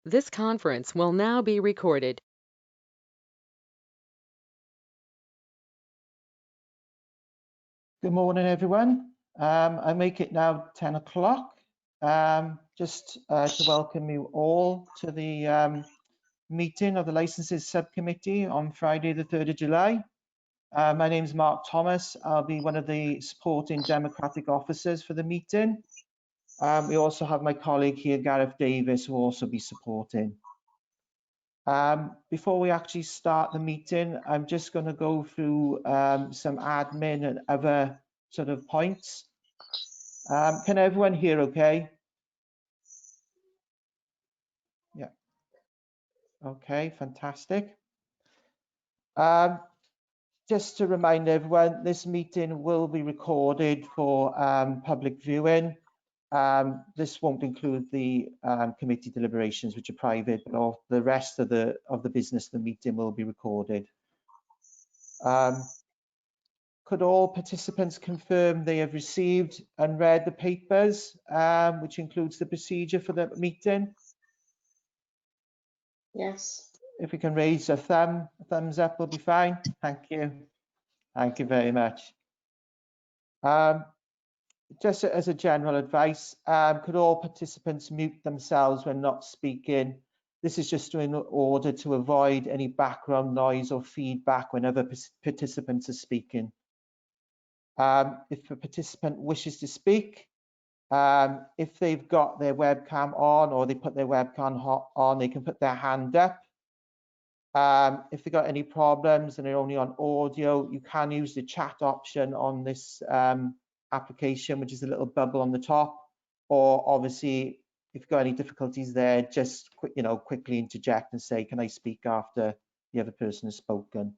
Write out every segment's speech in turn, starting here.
This conference will now be recorded. Good morning, everyone. I make it now 10 o'clock. Just to welcome you all to the meeting of the Licenses Subcommittee on Friday, the 3rd of July. My name is Mark Thomas. I'll be one of the supporting democratic officers for the meeting. We also have my colleague here, Gareth Davis, who will also be supporting. Before we actually start the meeting, I'm just going to go through some admin and other sort of points. Can everyone hear okay? Yeah. Okay, fantastic. Just to remind everyone, this meeting will be recorded for public viewing. This won't include the committee deliberations, which are private, but all the rest of the business of the meeting will be recorded. Could all participants confirm they have received and read the papers, which includes the procedure for the meeting? Yes. If we can raise a thumbs up will be fine. Thank you. Thank you very much. Just as a general advice, could all participants mute themselves when not speaking? This is just in order to avoid any background noise or feedback when other participants are speaking. If a participant wishes to speak, if they've got their webcam on or they put their webcam on, they can put their hand up. If they've got any problems and they're only on audio, you can use the chat option on this application, which is a little bubble on the top. Or obviously, if you've got any difficulties there, just quickly interject and say, "Can I speak after the other person has spoken?"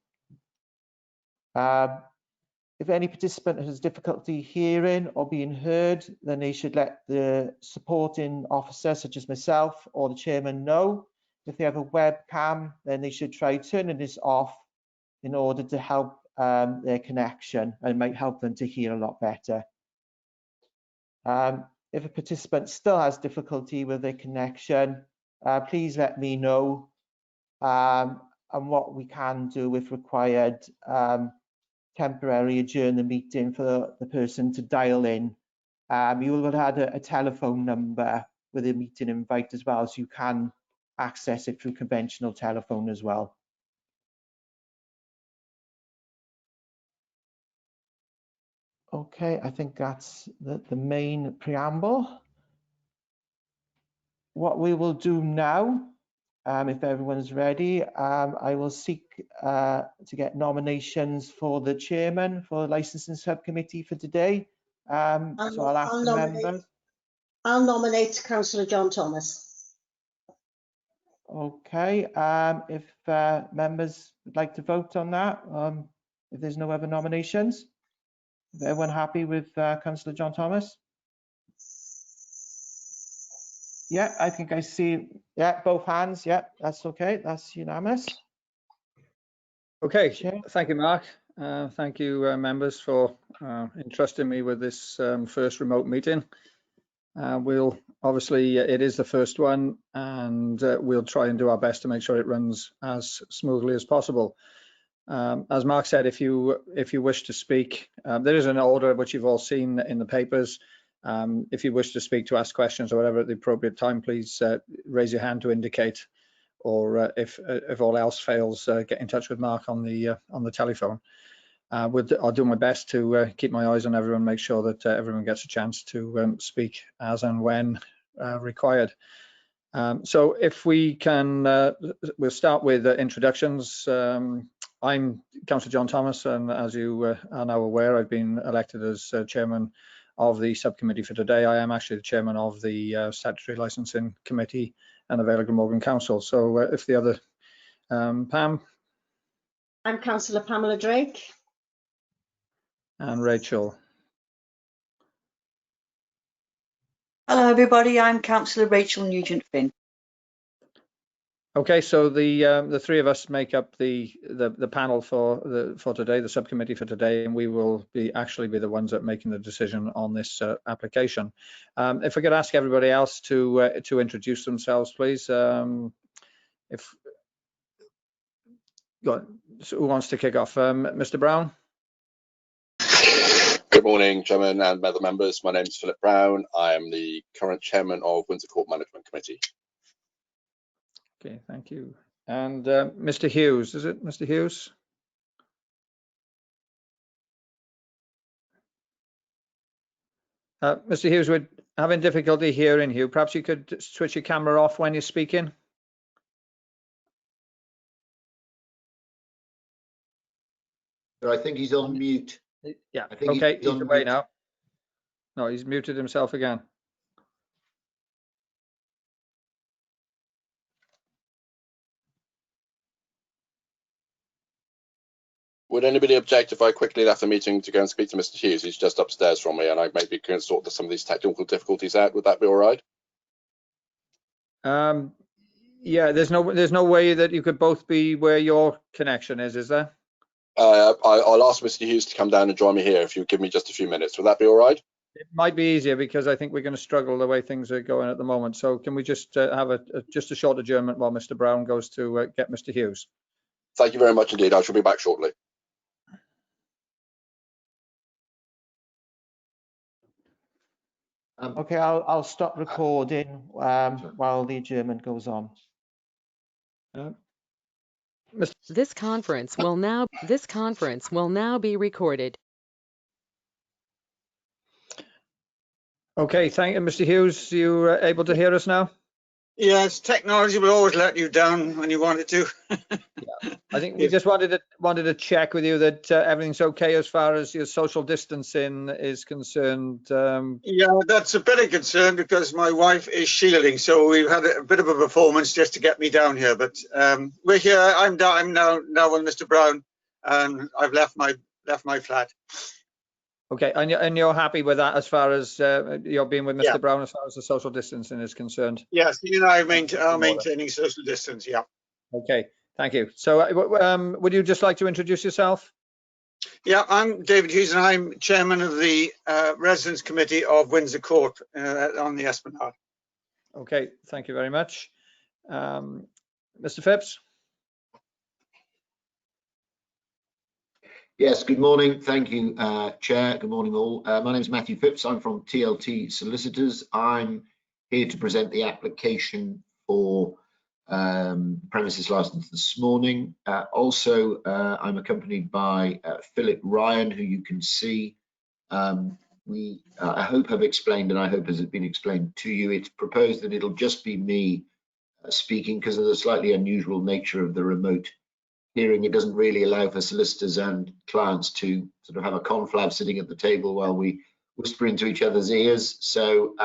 If any participant has difficulty hearing or being heard, then they should let the supporting officer, such as myself or the chairman, know. If they have a webcam, then they should try turning this off in order to help their connection, and it might help them to hear a lot better. If a participant still has difficulty with their connection, please let me know, and what we can do if required, temporarily adjourn the meeting for the person to dial in. You will have had a telephone number with a meeting invite as well, so you can access it through conventional telephone as well. Okay, I think that's the main preamble. What we will do now, if everyone's ready, I will seek to get nominations for the chairman for the licensing subcommittee for today. So I'll ask the members. I'll nominate Councillor John Thomas. Okay, if members would like to vote on that, if there's no other nominations, is everyone happy with Councillor John Thomas? Yeah, I think I see, yeah, both hands. Yeah, that's okay. That's unanimous. Okay, thank you, Mark. Thank you, members, for entrusting me with this first remote meeting. We'll obviously, it is the first one, and we'll try and do our best to make sure it runs as smoothly as possible. As Mark said, if you wish to speak, there is an order which you've all seen in the papers. If you wish to speak, to ask questions or whatever at the appropriate time, please raise your hand to indicate, or if all else fails, get in touch with Mark on the telephone. I'll do my best to keep my eyes on everyone, make sure that everyone gets a chance to speak as and when required. So if we can, we'll start with introductions. I'm Councillor John Thomas, and as you are now aware, I've been elected as chairman of the subcommittee for today. I am actually the chairman of the Statutory Licensing Committee and the Vale of Glamorgan Council. So if the other, Pam? I'm Councillor Pamela Drake. And Rachel. Hello everybody, I'm Councillor Rachel Nugent-Finn. Okay, so the three of us make up the panel for today, the subcommittee for today, and we will actually be the ones that are making the decision on this application. If I could ask everybody else to introduce themselves, please. So who wants to kick off? Mr. Brown. Good morning, Chairman and other members. My name is Philip Brown. I am the current chairman of Windsor Court Management Committee. Okay, thank you. And Mr. Hughes, is it Mr. Hughes? Mr. Hughes, we're having difficulty hearing you. Perhaps you could switch your camera off when you're speaking. I think he's on mute. Yeah, I think okay, he's away mute. now. No, he's muted himself again. Would anybody object if I quickly left the meeting to go and speak to Mr. Hughes? He's just upstairs from me, and I maybe can sort some of these technical difficulties out. Would that be all right? Yeah, there's no way that you could both be where your connection is there? I'll ask Mr. Hughes to come down and join me here if you give me just a few minutes. Would that be all right? It might be easier because I think we're going to struggle the way things are going at the moment. So can we just have just a short adjournment while Mr. Brown goes to get Mr. Hughes? Thank you very much indeed. I shall be back shortly. Okay, I'll stop recording while the adjournment goes on. This conference will now be recorded. Okay, thank you, Mr. Hughes. You able to hear us now? Yes, technology will always let you down when you want it to. Yeah. I think we just wanted to check with you that everything's okay as far as your social distancing is concerned. Yeah, that's a bit of concern because my wife is shielding, so we've had a bit of a performance just to get me down here. But we're here. I'm now with Mr. Brown, and I've left my flat. Okay, and you're happy with that as far as you're being with Mr. Brown as far as the social distancing is concerned? Yes, you know, I'm maintaining social distance. Yeah. Okay, thank you. So would you just like to introduce yourself? Yeah, I'm David Hughes, and I'm chairman of the Residents Committee of Windsor Court on the Esplanade. Okay, thank you very much. Mr. Phipps? Yes, good morning. Thank you, Chair. Good morning, all. My name is Matthew Phipps. I'm from TLT Solicitors. I'm here to present the application for premises license this morning. Also, I'm accompanied by Philip Ryan, who you can see. I hope have explained, and I hope has it been explained to you, it's proposed that it'll just be me speaking because of the slightly unusual nature of the remote hearing. It doesn't really allow for solicitors and clients to sort of have a conflab sitting at the table while we whisper into each other's ears. So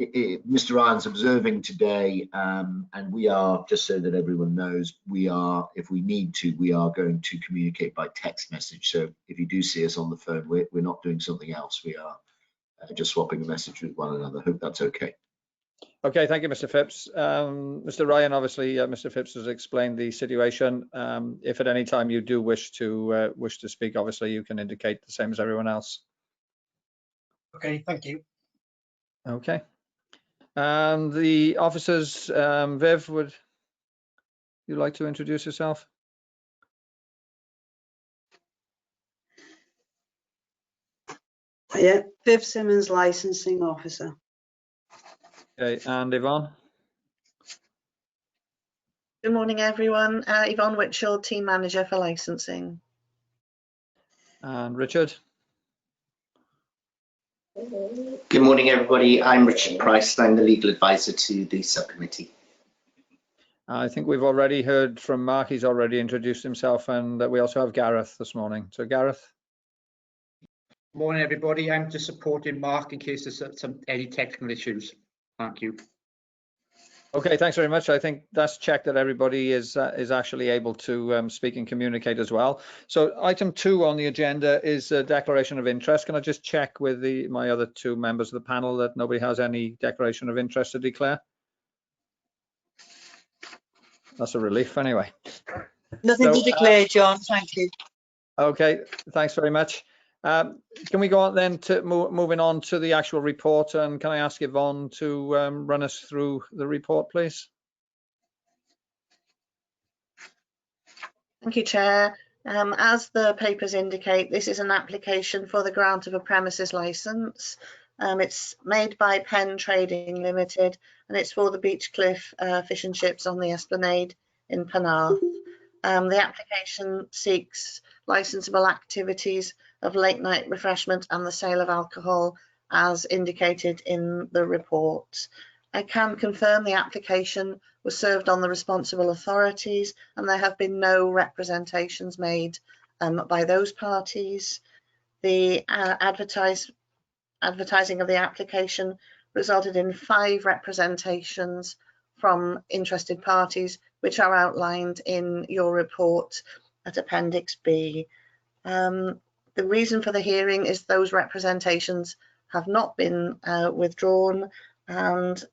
Mr. Ryan's observing today, and we are, just so that everyone knows, we are, if we need to, we are going to communicate by text message. So if you do see us on the phone, we're not doing something else. We are just swapping a message with one another. Hope that's okay. Okay, thank you, Mr. Phipps. Mr. Ryan, obviously, Mr. Phipps has explained the situation. If at any time you do wish to speak, obviously you can indicate the same as everyone else. Okay, thank you. Okay. And the officers, Viv, would you like to introduce yourself? Yeah, Viv Simmons, licensing officer. Okay, and Yvonne? Good morning, everyone. Yvonne Whitchell, team manager for licensing. And Richard? Good morning, everybody. I'm Richard Price. I'm the legal advisor to the subcommittee. I think we've already heard from Mark. He's already introduced himself, and we also have Gareth this morning. So Gareth? Morning, everybody. I'm just supporting Mark in case there's any technical issues. Thank you. Okay, thanks very much. I think that's checked that everybody is actually able to speak and communicate as well. So item 2 on the agenda is a declaration of interest. Can I just check with my other 2 members of the panel that nobody has any declaration of interest to declare? That's a relief anyway. Nothing So, to declare, John. Thank you. Okay, thanks very much. Can we go on then to moving on to the actual report, and can I ask Yvonne to run us through the report, please? Thank you, Chair. As the papers indicate, this is an application for the grant of a premises licence. It's made by Penn Trading Limited, and it's for the Beachcliff Fish and Chips on the Esplanade in Penarth. The application seeks licensable activities of late night refreshment and the sale of alcohol as indicated in the report. I can confirm the application was served on the responsible authorities and there have been no representations made by those parties. The advertising of the application resulted in 5 representations from interested parties, which are outlined in your report at Appendix B. The reason for the hearing is those representations have not been withdrawn, and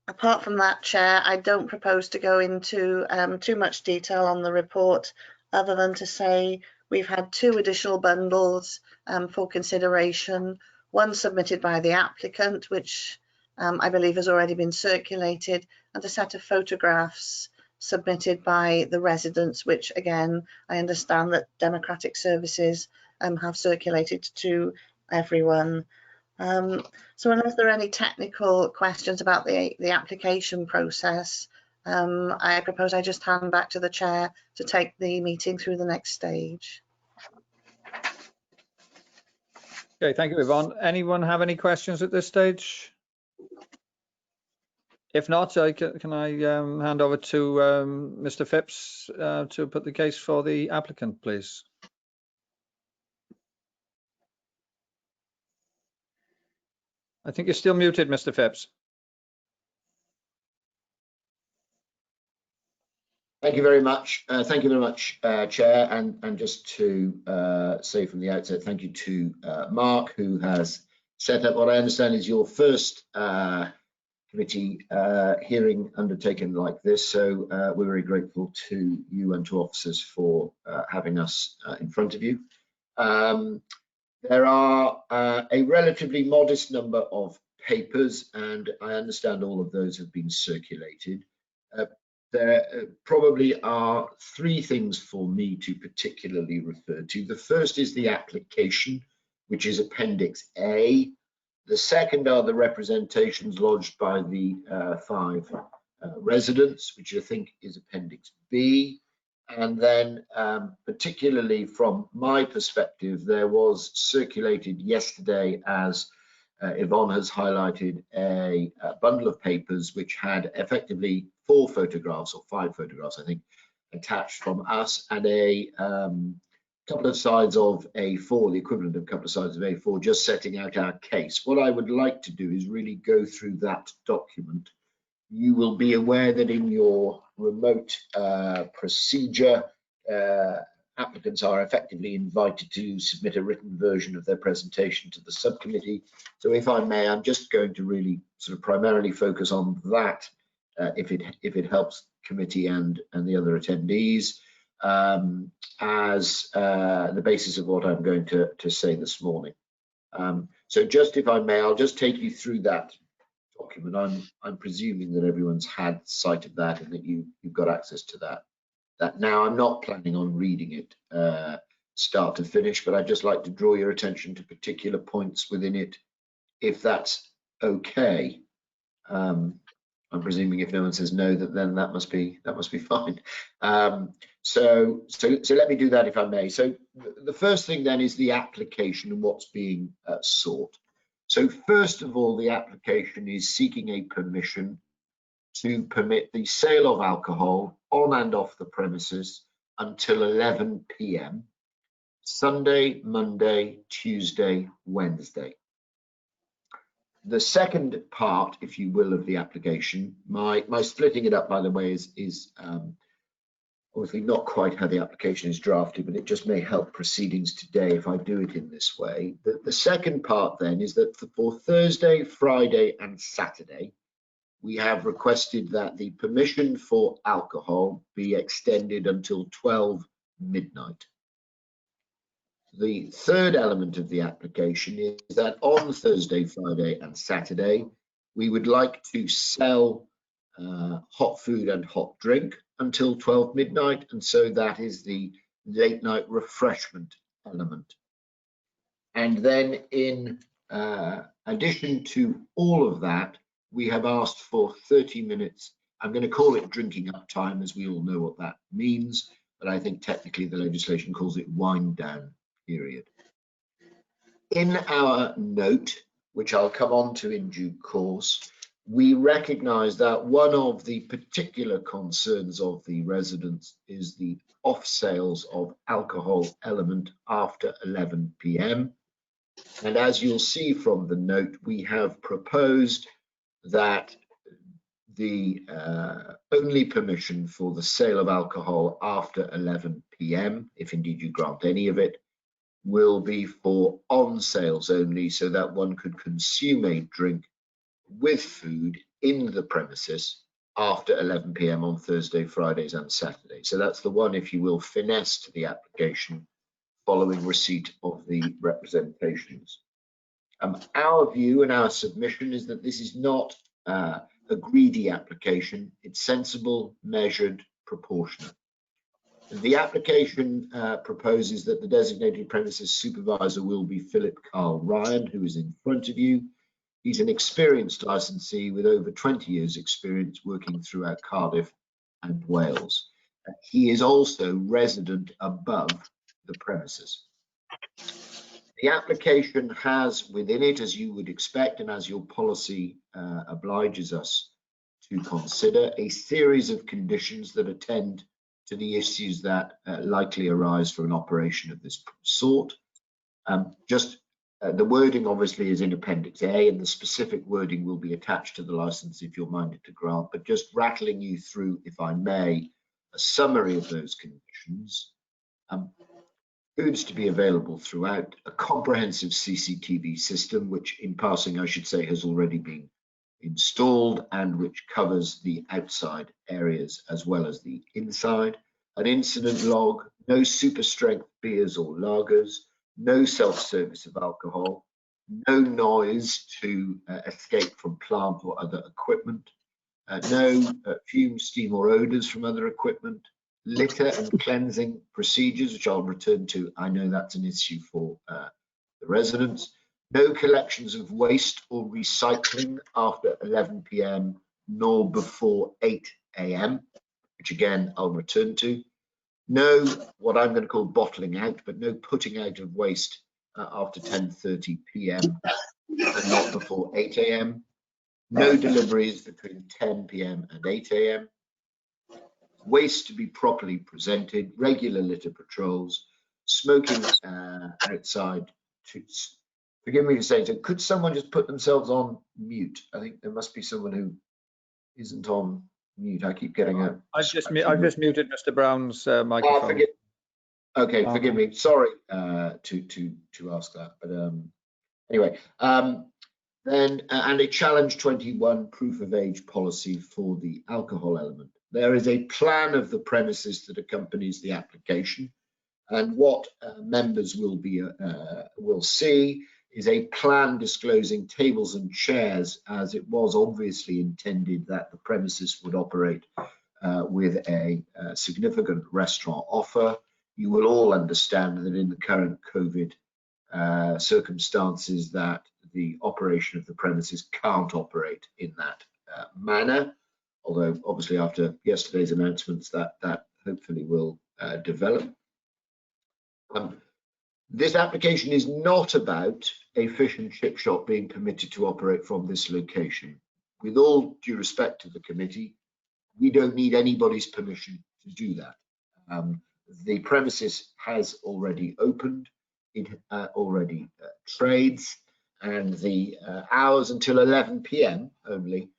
apart from that, Chair, I don't propose to go into too much detail on the report, other than to say we've had 2 additional bundles for consideration, one submitted by the applicant, which I believe has already been circulated, and a set of photographs submitted by the residents, which again, I understand that Democratic Services have circulated to everyone. So unless there are any technical questions about the application process, I propose I just hand back to the Chair to take the meeting through the next stage. Okay, thank you, Yvonne. Anyone have any questions at this stage? If not, can I hand over to Mr. Phipps to put the case for the applicant, please? I think you're still muted, Mr. Phipps. Thank you very much. Thank you very much, Chair. And just to say from the outset, thank you to Mark, who has set up what I understand is your first committee hearing undertaken like this. So we're very grateful to you and to officers for having us in front of you. There are a relatively modest number of papers, and I understand all of those have been circulated. There probably are 3 things for me to particularly refer to. The first is the application, which is Appendix A. The second are the representations lodged by the 5 residents, which I think is Appendix B. And then particularly from my perspective, there was circulated yesterday, as Yvonne has highlighted, a bundle of papers which had effectively 4 photographs or 5 photographs, I think, attached from us, and a couple of sides of A4, the equivalent of a couple of sides of A4, just setting out our case. What I would like to do is really go through that document. You will be aware that in your remote procedure, applicants are effectively invited to submit a written version of their presentation to the subcommittee. So if I may, I'm just going to really sort of primarily focus on that, if it helps committee and the other attendees, as the basis of what I'm going to say this morning. So just if I may, I'll just take you through that document. I'm presuming that everyone's had sight of that and that you've got access to that. Now, I'm not planning on reading it start to finish, but I'd just like to draw your attention to particular points within it, if that's okay. I'm presuming if no one says no, then that must be fine. So let me do that if I may. So the first thing then is the application and what's being sought. So first of all, the application is seeking a permission to permit the sale of alcohol on and off the premises until 11 p.m. Sunday, Monday, Tuesday, Wednesday. The second part, if you will, of the application, my splitting it up, by the way, is obviously not quite how the application is drafted, but it just may help proceedings today if I do it in this way. The second part then is that for Thursday, Friday and Saturday, we have requested that the permission for alcohol be extended until 12 midnight. The third element of the application is that on Thursday, Friday and Saturday, we would like to sell hot food and hot drink until 12 midnight, and so that is the late night refreshment element. And then in addition to all of that, we have asked for 30 minutes. I'm going to call it drinking up time, as we all know what that means, but I think technically the legislation calls it wind down period. In our note, which I'll come on to in due course, we recognise that one of the particular concerns of the residents is the off sales of alcohol element after 11 p.m. And as you'll see from the note, we have proposed that the only permission for the sale of alcohol after 11 p.m., if indeed you grant any of it, will be for on sales only, so that one could consume a drink with food in the premises after 11 p.m. on Thursday, Fridays and Saturdays. So that's the one, if you will, finesse to the application following receipt of the representations. Our view and our submission is that this is not a greedy application. It's sensible, measured, proportionate. The application proposes that the designated premises supervisor will be Philip Carl Ryan, who is in front of you. He's an experienced licensee with over 20 years experience working throughout Cardiff and Wales. He is also resident above the premises. The application has within it, as you would expect and as your policy obliges us to consider, a series of conditions that attend to the issues that likely arise for an operation of this sort. The wording obviously is in Appendix A, and the specific wording will be attached to the license if you're minded to grant, but just rattling you through, if I may, a summary of those conditions. Foods to be available throughout, a comprehensive CCTV system, which in passing I should say has already been installed and which covers the outside areas as well as the inside, an incident log, no super strength beers or lagers, no self-service of alcohol, no noise to escape from plant or other equipment, no fume, steam or odours from other equipment, litter and cleansing procedures, which I'll return to. I know that's an issue for the residents. No collections of waste or recycling after 11 p.m. nor before 8 a.m, which again I'll return to. No, what I'm going to call bottling out, but no putting out of waste after 10:30 p.m. and not before 8 a.m. No deliveries between 10 p.m. and 8 a.m. Waste to be properly presented, regular litter patrols, smoking outside. Forgive me for saying so. Could someone just put themselves on mute? I think there must be someone who isn't on mute. I keep getting a. I've just muted Mr. Brown's microphone. Forgive me. Sorry to ask that, but anyway. Then and a challenge 21 proof of age policy for the alcohol element. There is a plan of the premises that accompanies the application, and what members will see is a plan disclosing tables and chairs, as it was obviously intended that the premises would operate with a significant restaurant offer. You will all understand that in the current COVID circumstances that the operation of the premises can't operate in that manner, although obviously after yesterday's announcements that hopefully will develop. This application is not about a fish and chip shop being permitted to operate from this location. With all due respect to the committee, we don't need anybody's permission to do that. The premises has already opened, it already trades, and the hours until 11 p.m. only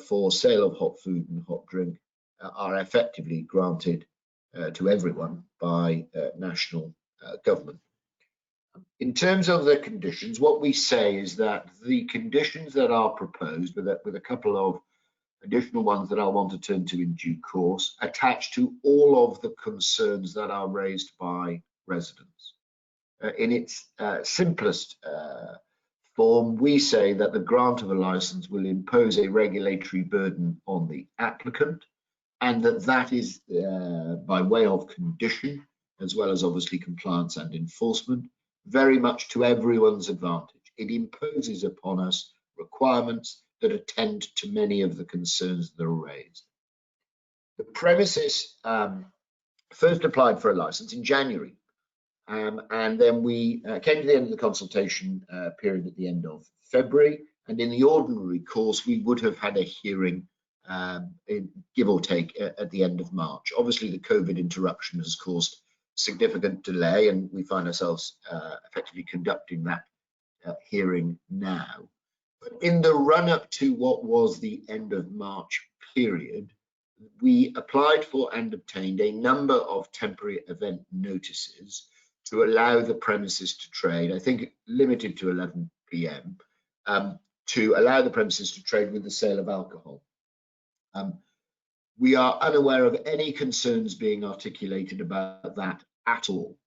for sale of hot food and hot drink are effectively granted to everyone by national government. In terms of the conditions, what we say is that the conditions that are proposed with a couple of additional ones that I'll want to turn to in due course, attach to all of the concerns that are raised by residents. In its simplest form, we say that the grant of a license will impose a regulatory burden on the applicant, and that is by way of condition, as well as obviously compliance and enforcement, very much to everyone's advantage. It imposes upon us requirements that attend to many of the concerns that are raised. The premises first applied for a license in January, and then we came to the end of the consultation period at the end of February, and in the ordinary course we would have had a hearing give or take at the end of March. Obviously the COVID interruption has caused significant delay, and we find ourselves effectively conducting that hearing now. But in the run-up to what was the end of March period, we applied for and obtained a number of temporary event notices to allow the premises to trade, I think limited to 11 p.m, to allow the premises to trade with the sale of alcohol. We are unaware of any concerns being articulated about that at all.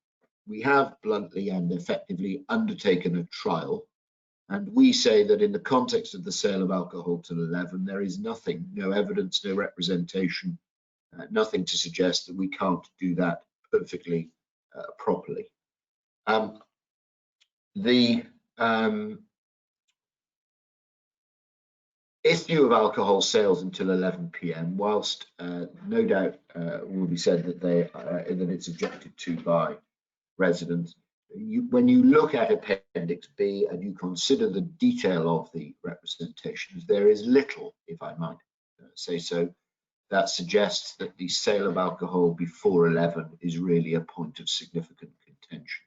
We have bluntly and effectively undertaken a trial, and we say that in the context of the sale of alcohol till 11, there is nothing, no evidence, no representation, nothing to suggest that we can't do that perfectly properly. The issue of alcohol sales until 11 p.m, whilst no doubt will be said that that it's objected to by residents, when you look at Appendix B and you consider the detail of the representations, there is little, if I might say so, that suggests that the sale of alcohol before 11 is really a point of significant contention.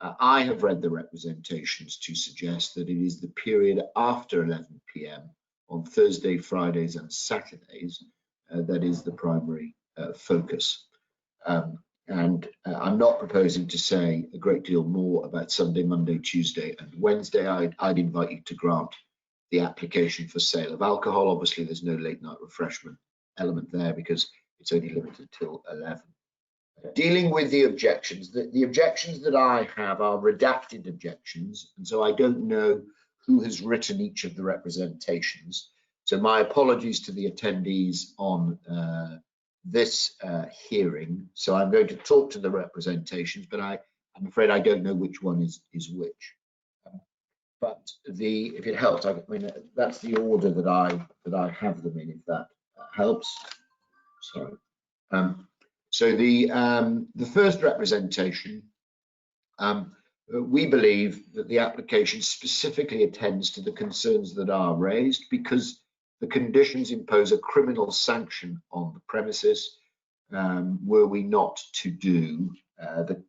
I have read the representations to suggest that it is the period after 11 p.m. on Thursday, Fridays and Saturdays that is the primary focus. And I'm not proposing to say a great deal more about Sunday, Monday, Tuesday and Wednesday. I'd invite you to grant the application for sale of alcohol. Obviously, there's no late night refreshment element there because it's only limited till 11. Dealing with the objections, the objections that I have are redacted objections, and so I don't know who has written each of the representations. So my apologies to the attendees on this hearing. So I'm going to talk to the representations, but I'm afraid I don't know which one is which. But if it helps, I mean that's the order that I have them in. If that helps. Sorry. So the first representation, we believe that the application specifically attends to the concerns that are raised because the conditions impose a criminal sanction on the premises were we not to do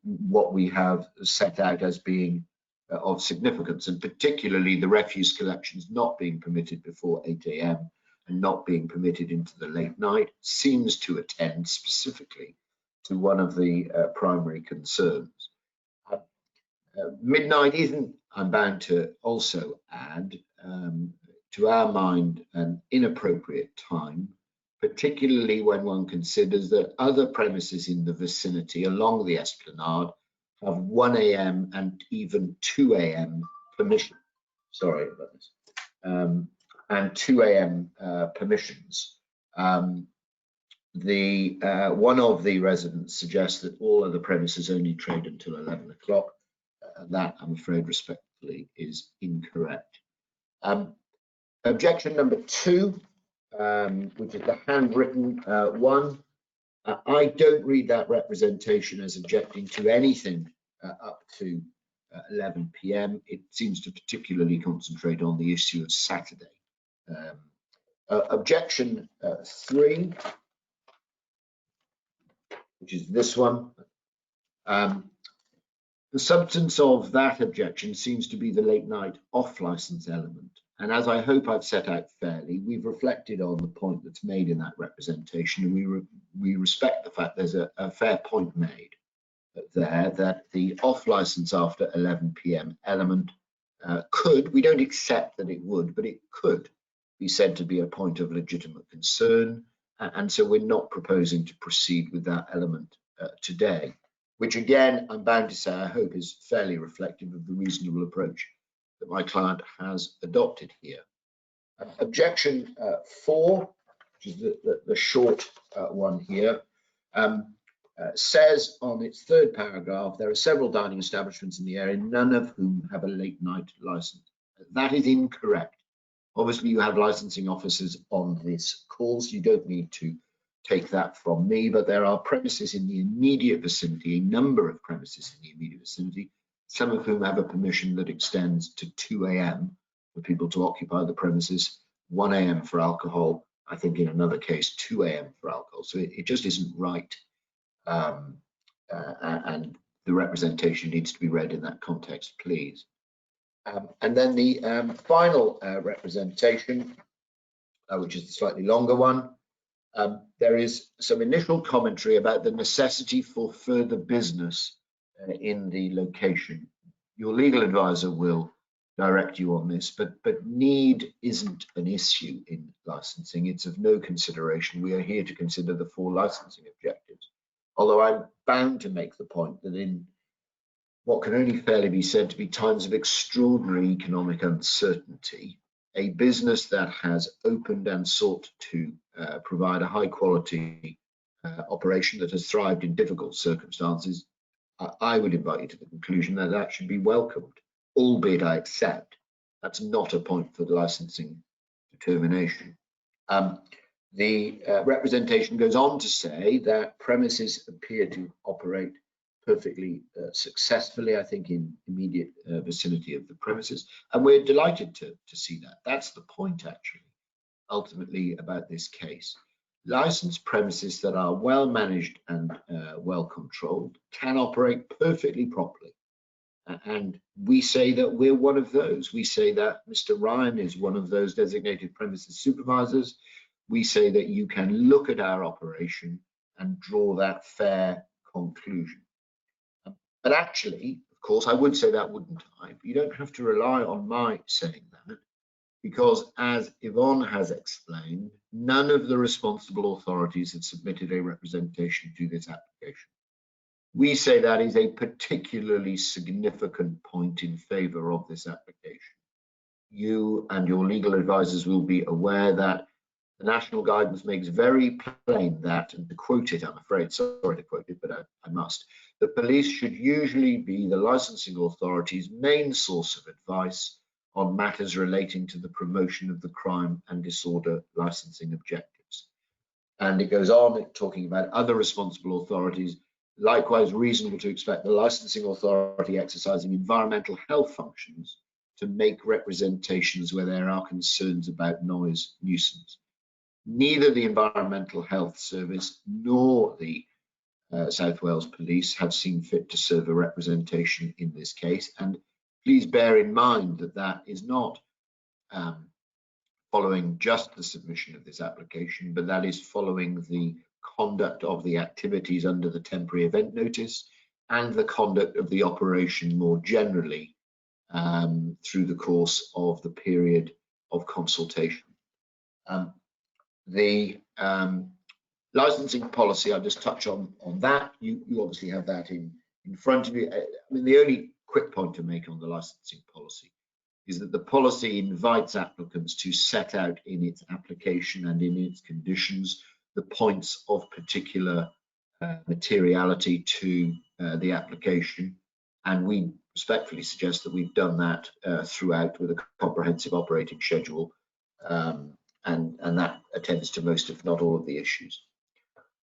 what we have set out as being of significance, and particularly the refuse collections not being permitted before 8 a.m. and not being permitted into the late night seems to attend specifically to one of the primary concerns. Midnight isn't, I'm bound to also add, to our mind, an inappropriate time, particularly when one considers that other premises in the vicinity along the Esplanade have 1 a.m. and even 2 a.m. permission. Sorry about this. And 2 a.m. permissions. One of the residents suggests that all other premises only trade until 11 o'clock. That, I'm afraid, respectfully, is incorrect. Objection number 2, which is the handwritten one. I don't read that representation as objecting to anything up to 11 p.m. It seems to particularly concentrate on the issue of Saturday. Objection 3, which is this one. The substance of that objection seems to be the late night off license element. And as I hope I've set out fairly, we've reflected on the point that's made in that representation, and we respect the fact there's a fair point made there that the off license after 11 p.m. element could, we don't accept that it would, but it could be said to be a point of legitimate concern, and so we're not proposing to proceed with that element today, which again, I'm bound to say, I hope is fairly reflective of the reasonable approach that my client has adopted here. Objection 4, which is the short one here, says on its 3rd paragraph, there are several dining establishments in the area, none of whom have a late night license. That is incorrect. Obviously, you have licensing officers on this course. You don't need to take that from me, but there are premises in the immediate vicinity, a number of premises in the immediate vicinity, some of whom have a permission that extends to 2 a.m. for people to occupy the premises, 1 a.m. for alcohol, I think in another case, 2 a.m. for alcohol. So it just isn't right. And the representation needs to be read in that context, please. And then the final representation, which is the slightly longer one, there is some initial commentary about the necessity for further business in the location. Your legal advisor will direct you on this, but need isn't an issue in licensing. It's of no consideration. We are here to consider the 4 licensing objectives. Although I'm bound to make the point that in what can only fairly be said to be times of extraordinary economic uncertainty, a business that has opened and sought to provide a high quality operation that has thrived in difficult circumstances, I would invite you to the conclusion that that should be welcomed, albeit I accept that's not a point for the licensing determination. The representation goes on to say that premises appear to operate perfectly successfully, I think, in immediate vicinity of the premises, and we're delighted to see that. That's the point, actually, ultimately, about this case. Licensed premises that are well managed and well controlled can operate perfectly properly, and we say that we're one of those. We say that Mr. Ryan is one of those designated premises supervisors. We say that you can look at our operation and draw that fair conclusion. But actually, of course, I would say that, wouldn't I? But you don't have to rely on my saying that, because as Yvonne has explained, none of the responsible authorities have submitted a representation to this application. We say that is a particularly significant point in favour of this application. You and your legal advisors will be aware that the national guidance makes very plain that, and to quote it, I'm afraid, sorry to quote it, but I must, the police should usually be the licensing authority's main source of advice on matters relating to the promotion of the crime and disorder licensing objectives. And it goes on talking about other responsible authorities, likewise reasonable to expect the licensing authority exercising environmental health functions to make representations where there are concerns about noise nuisance. Neither the Environmental Health Service nor the South Wales Police have seen fit to serve a representation in this case. And please bear in mind that that is not following just the submission of this application, but that is following the conduct of the activities under the temporary event notice and the conduct of the operation more generally through the course of the period of consultation. The licensing policy, I'll just touch on that. You obviously have that in front of you. I mean, the only quick point to make on the licensing policy is that the policy invites applicants to set out in its application and in its conditions the points of particular materiality to the application. And we respectfully suggest that we've done that throughout with a comprehensive operating schedule. And that attends to most, if not all, of the issues.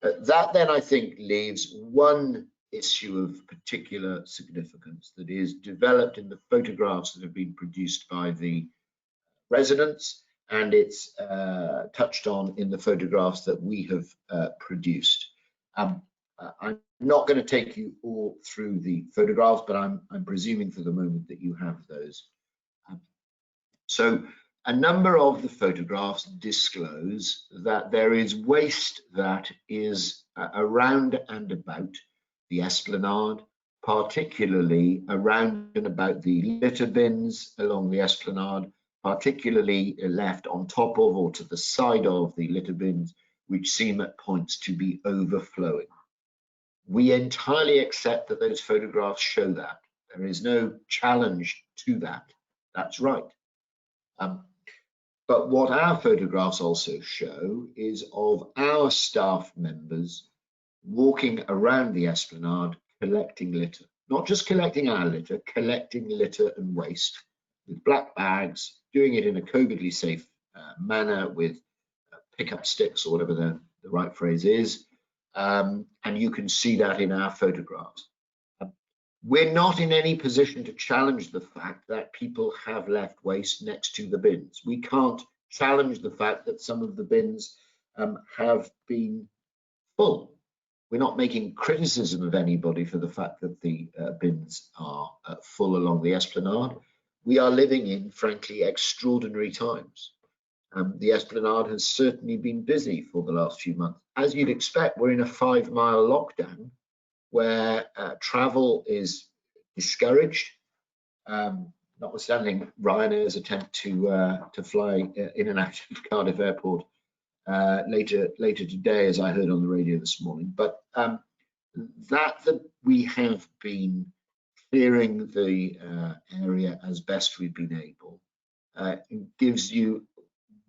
That then, I think, leaves one issue of particular significance that is developed in the photographs that have been produced by the residents, and it's touched on in the photographs that we have produced. I'm not going to take you all through the photographs, but I'm presuming for the moment that you have those. So a number of the photographs disclose that there is waste that is around and about the esplanade, particularly around and about the litter bins along the esplanade, particularly left on top of or to the side of the litter bins, which seem at points to be overflowing. We entirely accept that those photographs show that. There is no challenge to that. That's right. But what our photographs also show is of our staff members walking around the esplanade collecting litter. Not just collecting our litter, collecting litter and waste with black bags, doing it in a COVIDly safe manner with pickup sticks or whatever the right phrase is. And you can see that in our photographs. We're not in any position to challenge the fact that people have left waste next to the bins. We can't challenge the fact that some of the bins have been full. We're not making criticism of anybody for the fact that the bins are full along the esplanade. We are living in, frankly, extraordinary times. The esplanade has certainly been busy for the last few months. As you'd expect, we're in a 5-mile lockdown where travel is discouraged, notwithstanding Ryanair's attempt to fly in and out of Cardiff Airport later today, as I heard on the radio this morning. But that we have been clearing the area as best we've been able gives you,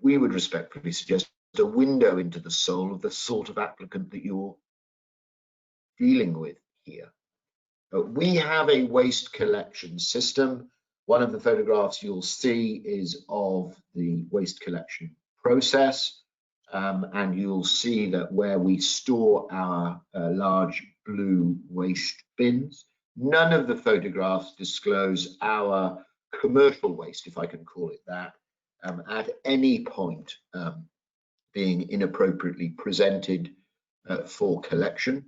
we would respectfully suggest, a window into the soul of the sort of applicant that you're dealing with here. We have a waste collection system. One of the photographs you'll see is of the waste collection process, and you'll see that where we store our large blue waste bins, none of the photographs disclose our commercial waste, if I can call it that, at any point being inappropriately presented for collection.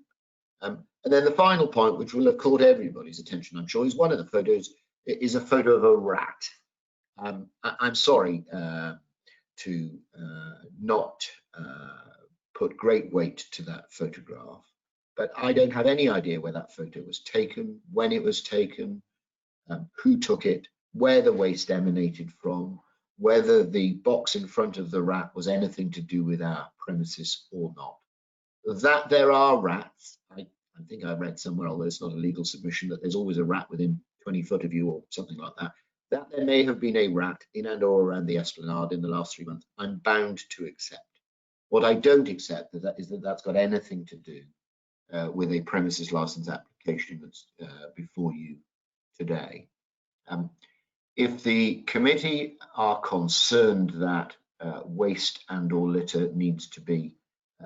And then the final point, which will have caught everybody's attention, I'm sure, is one of the photos is a photo of a rat. I'm sorry to not put great weight to that photograph, but I don't have any idea where that photo was taken, when it was taken, who took it, where the waste emanated from, whether the box in front of the rat was anything to do with our premises or not. That there are rats, I think I read somewhere, although it's not a legal submission, that there's always a rat within 20 foot of you or something like that. That there may have been a rat in and or around the esplanade in the last 3 months, I'm bound to accept. What I don't accept is that that's got anything to do with a premises license application that's before you today. If the committee are concerned that waste and or litter needs to be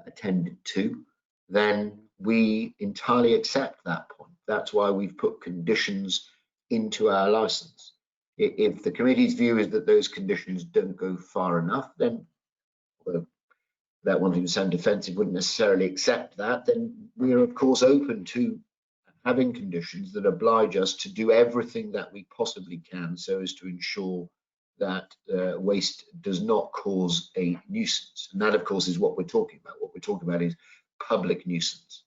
attended to, then we entirely accept that point. That's why we've put conditions into our license. If the committee's view is that those conditions don't go far enough, then, without wanting to sound defensive, wouldn't necessarily accept that, then we are of course open to having conditions that oblige us to do everything that we possibly can so as to ensure that waste does not cause a nuisance. And that of course is what we're talking about. What we're talking about is public nuisance,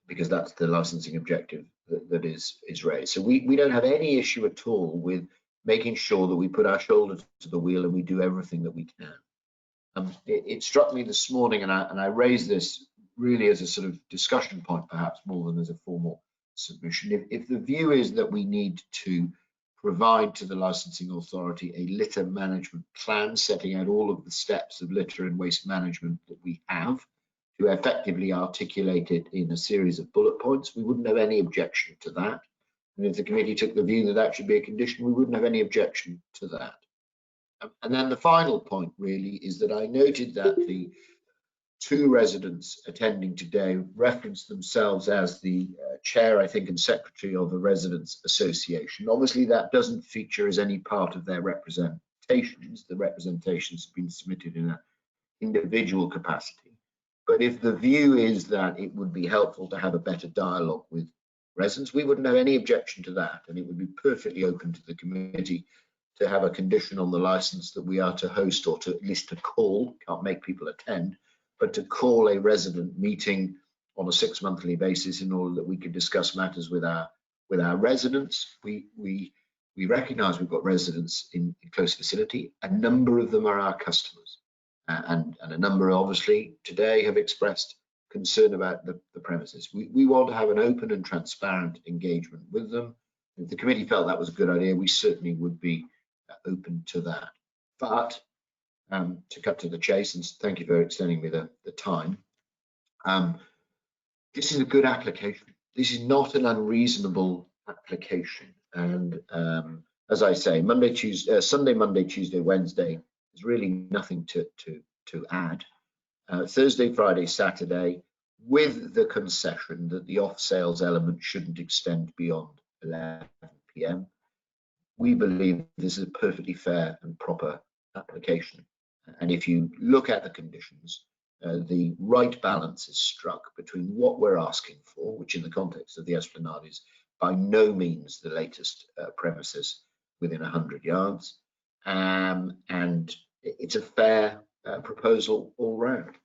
because that's the licensing objective that is raised. So we don't have any issue at all with making sure that we put our shoulder to the wheel and we do everything that we can. It struck me this morning, and I raised this really as a sort of discussion point, perhaps more than as a formal submission. If the view is that we need to provide to the licensing authority a litter management plan, setting out all of the steps of litter and waste management that we have, to effectively articulate it in a series of bullet points, we wouldn't have any objection to that. And if the committee took the view that that should be a condition, we wouldn't have any objection to that. And then the final point really is that I noted that the 2 residents attending today referenced themselves as the chair, I think, and secretary of the Residents Association. Obviously, that doesn't feature as any part of their representations. The representations have been submitted in an individual capacity. But if the view is that it would be helpful to have a better dialogue with residents, we wouldn't have any objection to that. And it would be perfectly open to the committee to have a condition on the license that we are to host, or to at least to call, can't make people attend, but to call a resident meeting on a 6-monthly basis in order that we could discuss matters with our residents. We We recognise we've got residents in close vicinity. A number of them are our customers, and a number obviously today have expressed concern about the premises. We want to have an open and transparent engagement with them. If the committee felt that was a good idea, we certainly would be open to that. But to cut to the chase, and thank you for extending me the time, this is a good application. This is not an unreasonable application. And as I say, Sunday, Monday, Tuesday, Wednesday, there's really nothing to add. Thursday, Friday, Saturday, with the concession that the off sales element shouldn't extend beyond 11 p.m. We believe this is a perfectly fair and proper application. And if you look at the conditions, the right balance is struck between what we're asking for, which in the context of the Esplanade is by no means the latest premises within 100 yards, and it's a fair proposal all round.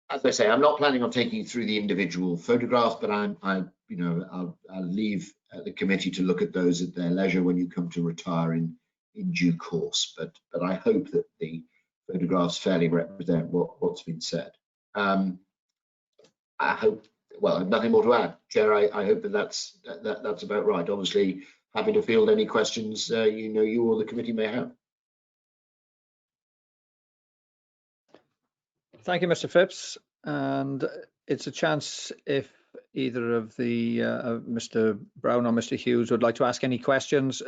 As I say, I'm not planning on taking you through the individual photographs, but I'll leave the committee to look at those at their leisure when you come to retire in due course. But I hope that the photographs fairly represent what's been said. I hope. Well, nothing more to add, Chair. I hope that's about right. Obviously, happy to field any questions you or the committee may have. Thank you, Mr. Phipps. And it's a chance if either of the Mr. Brown or Mr. Hughes would like to ask any questions.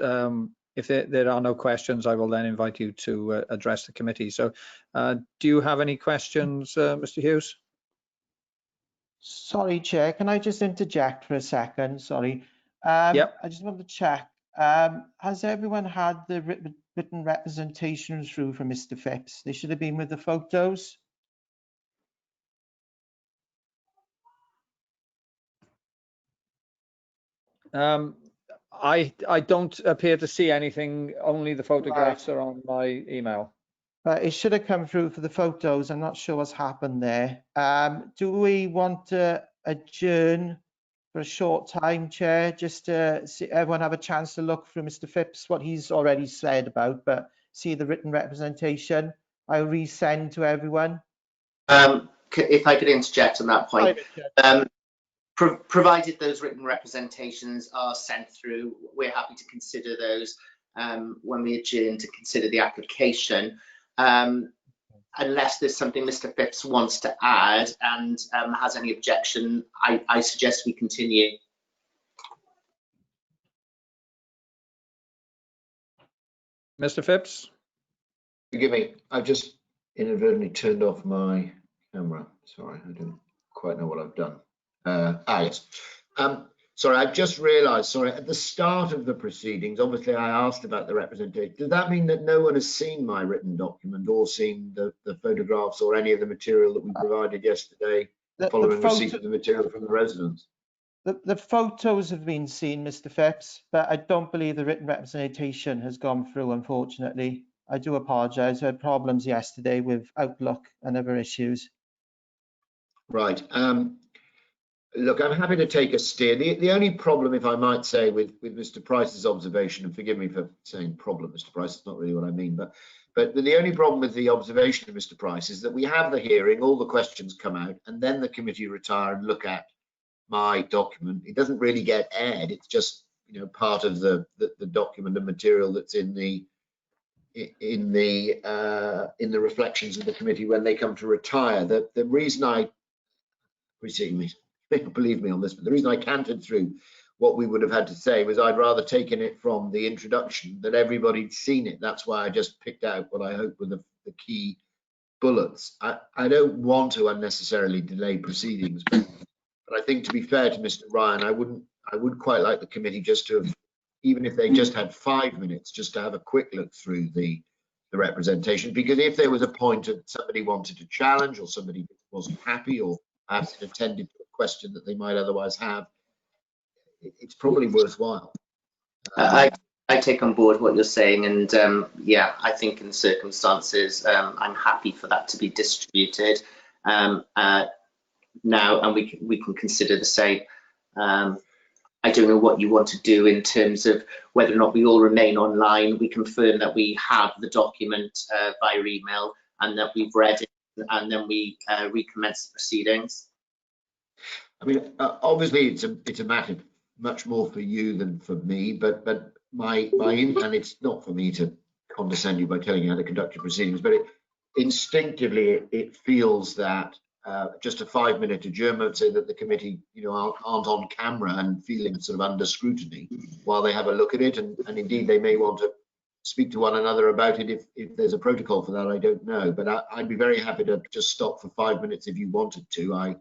If there are no questions, I will then invite you to address the committee. So do you have any questions, Mr. Hughes? Sorry, Chair, can I just interject for a second? Sorry. Yep. I just want to check. Has everyone had the written representation through from Mr. Phipps? They should have been with the photos. I don't appear to see anything. Only the photographs are on my email. But it should have come through for the photos. I'm not sure what's happened there. Do we want to adjourn for a short time, Chair, just to see everyone have a chance to look through Mr. Phipps, what he's already said about, but see the written representation? I'll resend to everyone. If I could interject on that point. Provided those written representations are sent through, we're happy to consider those when we adjourn to consider the application. Unless there's something Mr. Phipps wants to add and has any objection, I suggest we continue. Mr. Phipps? Forgive me, I've just inadvertently turned off my camera. Sorry, I don't quite know what I've done. Yes. Sorry, I've just realised, sorry, at the start of the proceedings, obviously I asked about the representation. Does that mean that no one has seen my written document or seen the photographs or any of the material that we provided yesterday following receipt of the material from the residents? The photos have been seen, Mr. Phipps, but I don't believe the written representation has gone through, unfortunately. I do apologise. I had problems yesterday with Outlook and other issues. Right. Look, I'm happy to take a steer. The only problem, if I might say, with Mr. Price's observation, and forgive me for saying problem, Mr. Price, it's not really what I mean, but the only problem with the observation of Mr. Price is that we have the hearing, all the questions come out, and then the committee retire and look at my document. It doesn't really get aired. It's just, part of the document and material that's in the reflections of the committee when they come to retire. The reason I appreciate me. Believe me on this, but the reason I cantered through what we would have had to say was I'd rather taken it from the introduction that everybody'd seen it. That's why I just picked out what I hope were the key bullets. I don't want to unnecessarily delay proceedings, but I think, to be fair to Mr. Ryan, I would quite like the committee just to have, even if they just had 5 minutes, just to have a quick look through the representation, because if there was a point that somebody wanted to challenge or somebody wasn't happy or perhaps attended to a question that they might otherwise have, it's probably worthwhile. I take on board what you're saying, and yeah, I think in the circumstances, I'm happy for that to be distributed now, and we can consider the same. I don't know what you want to do in terms of whether or not we all remain online. We confirm that we have the document via email and that we've read it, and then we recommence the proceedings. I mean, obviously it's a matter much more for you than for me, but and it's not for me to condescend you by telling you how to conduct your proceedings, but instinctively it feels that just a 5-minute adjournment, say that the committee, aren't on camera and feeling sort of under scrutiny while they have a look at it, and indeed they may want to speak to one another about it if there's a protocol for that. I don't know, but I'd be very happy to just stop for 5 minutes if you wanted to. I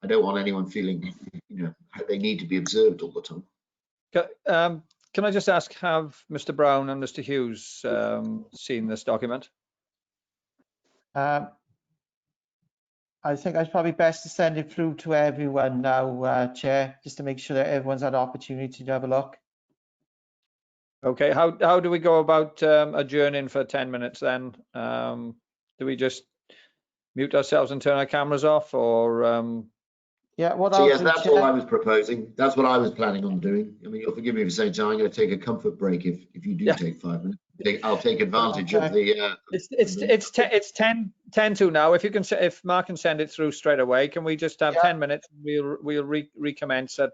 don't want anyone feeling, they need to be observed all the time. Can I just ask, have Mr. Brown and Mr. Hughes seen this document? I think it's probably best to send it through to everyone now, Chair, just to make sure that everyone's had an opportunity to have a look. Okay, how do we go about adjourning for 10 minutes then? Do we just mute ourselves and turn our cameras off, or? Yeah, that's all I was proposing. That's what I was planning on doing. I mean, you'll forgive me for saying so. I'm going to take a comfort break if you do take 5 minutes. I'll take advantage of the. It's 10 to now. If Mark can send it through straight away, can we just have 10 minutes? We'll recommence at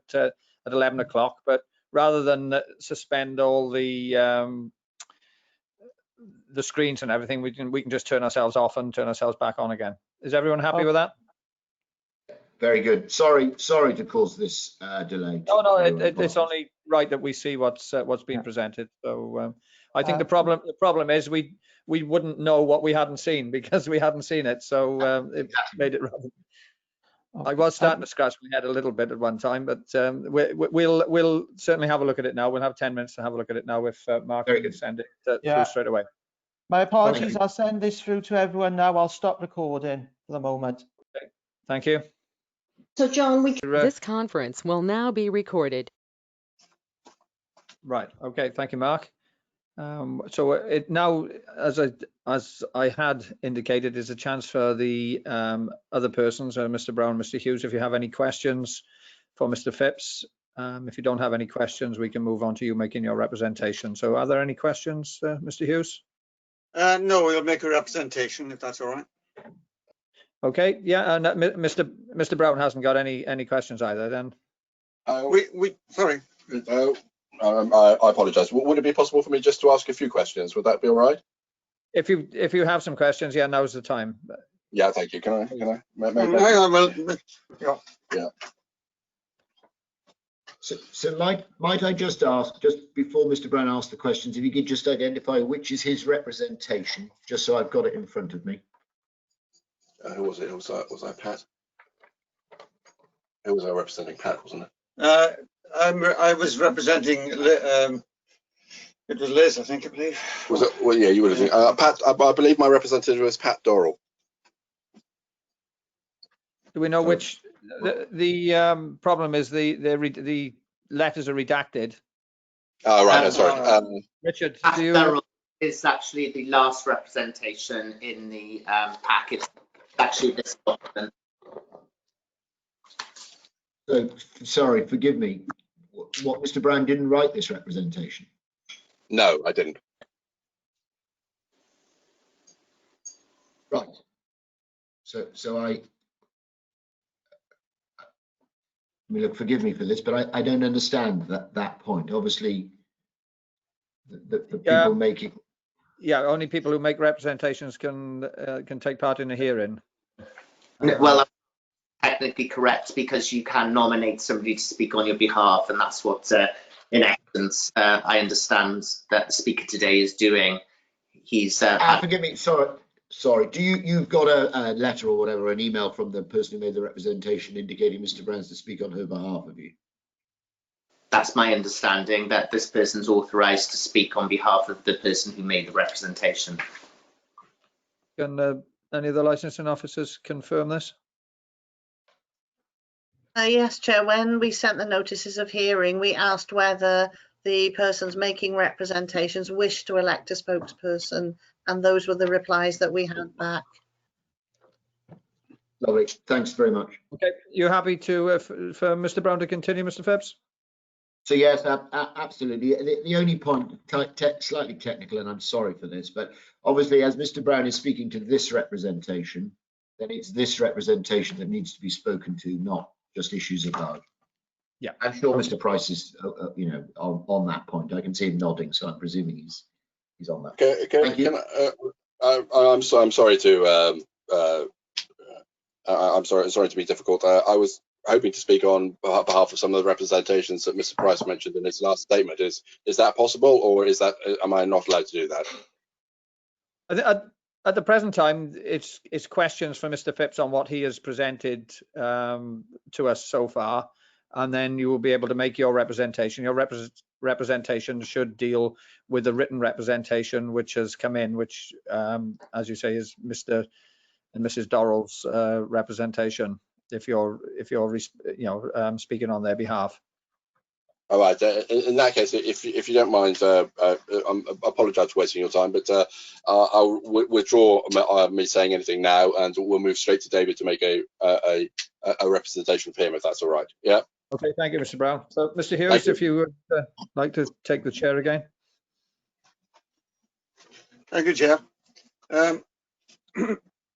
11 o'clock. But rather than suspend all the screens and everything, we can just turn ourselves off and turn ourselves back on again. Is everyone happy with that? Very good. Sorry to cause this delay. No, it's only right that we see what's being presented. So I think the problem is we wouldn't know what we hadn't seen because we hadn't seen it. So it made it relevant. I was starting to scratch my head a little bit at one time, but we'll certainly have a look at it now. We'll have 10 minutes to have a look at it now if Mark can send it through straight away. My apologies. Okay. I'll send this through to everyone now. I'll stop recording for the moment. Okay. Thank you. So, John, this conference will now be recorded. Right. Okay. Thank you, Mark. So it now, as I had indicated, is a chance for the other persons, Mr. Brown, Mr. Hughes, if you have any questions for Mr. Phipps. If you don't have any questions, we can move on to you making your representation. So are there any questions, Mr. Hughes? No, we'll make a representation if that's all right. Okay, yeah, and Mr. Brown hasn't got any questions either then? Sorry. I apologise. Would it be possible for me just to ask a few questions? Would that be all right? If you have some questions, yeah, now's the time. Yeah, thank you. Can I? Hang on, yeah. So might I just ask, just before Mr. Brown asks the questions, if you could just identify which is his representation, just so I've got it in front of me. Who was it? Was that Pat? Who was I representing? Pat, wasn't it? I was representing. It was Liz, I believe. Was it? Well, yeah, you would have. Pat. I believe my representative was Pat Dorrell. Do we know which? The problem is the letters are redacted. Oh right, sorry. Richard, Pat Dorrell is actually the last representation in the packet. Actually, this document. So, sorry, forgive me. What, Mr. Brown didn't write this representation? No, I didn't. Right. So I mean, look, forgive me for this, but I don't understand that point. Obviously, the people making. Yeah, only people who make representations can take part in a hearing. Well, technically correct, because you can nominate somebody to speak on your behalf, and that's what, in essence, I understand that the speaker today is doing. He's. Forgive me. Sorry. You've got a letter or whatever, an email from the person who made the representation indicating Mr. Brown's to speak on her behalf of you? That's my understanding, that this person's authorised to speak on behalf of the person who made the representation. Can any of the licensing officers confirm this? Yes, Chair. When we sent the notices of hearing, we asked whether the persons making representations wished to elect a spokesperson, and those were the replies that we had back. Lovely. Thanks very much. Okay, you happy to for Mr. Brown to continue, Mr. Phipps? So yes, absolutely. The only point, slightly technical, and I'm sorry for this, but obviously as Mr. Brown is speaking to this representation, then it's this representation that needs to be spoken to, not just issues above. Yeah, I'm sure Mr. Price is, you know, on that point. I can see him nodding, so I'm presuming he's on that. Thank you. I'm sorry to I'm sorry to be difficult. I was hoping to speak on behalf of some of the representations that Mr. Price mentioned in his last statement. Is that possible, or is that am I not allowed to do that? At the present time, it's questions for Mr. Phipps on what he has presented to us so far, and then you will be able to make your representation. Your representation should deal with the written representation which has come in, which, as you say, is Mr. and Mrs. Dorrell's representation. If you're speaking on their behalf. All right. In that case, if you don't mind, I apologise for wasting your time, but I'll withdraw me saying anything now, and we'll move straight to David to make a representation for him, if that's all right. Yeah. Okay. Thank you, Mr. Brown. So, Mr. Hughes, if you would like to take the chair again. Thank you, Chair.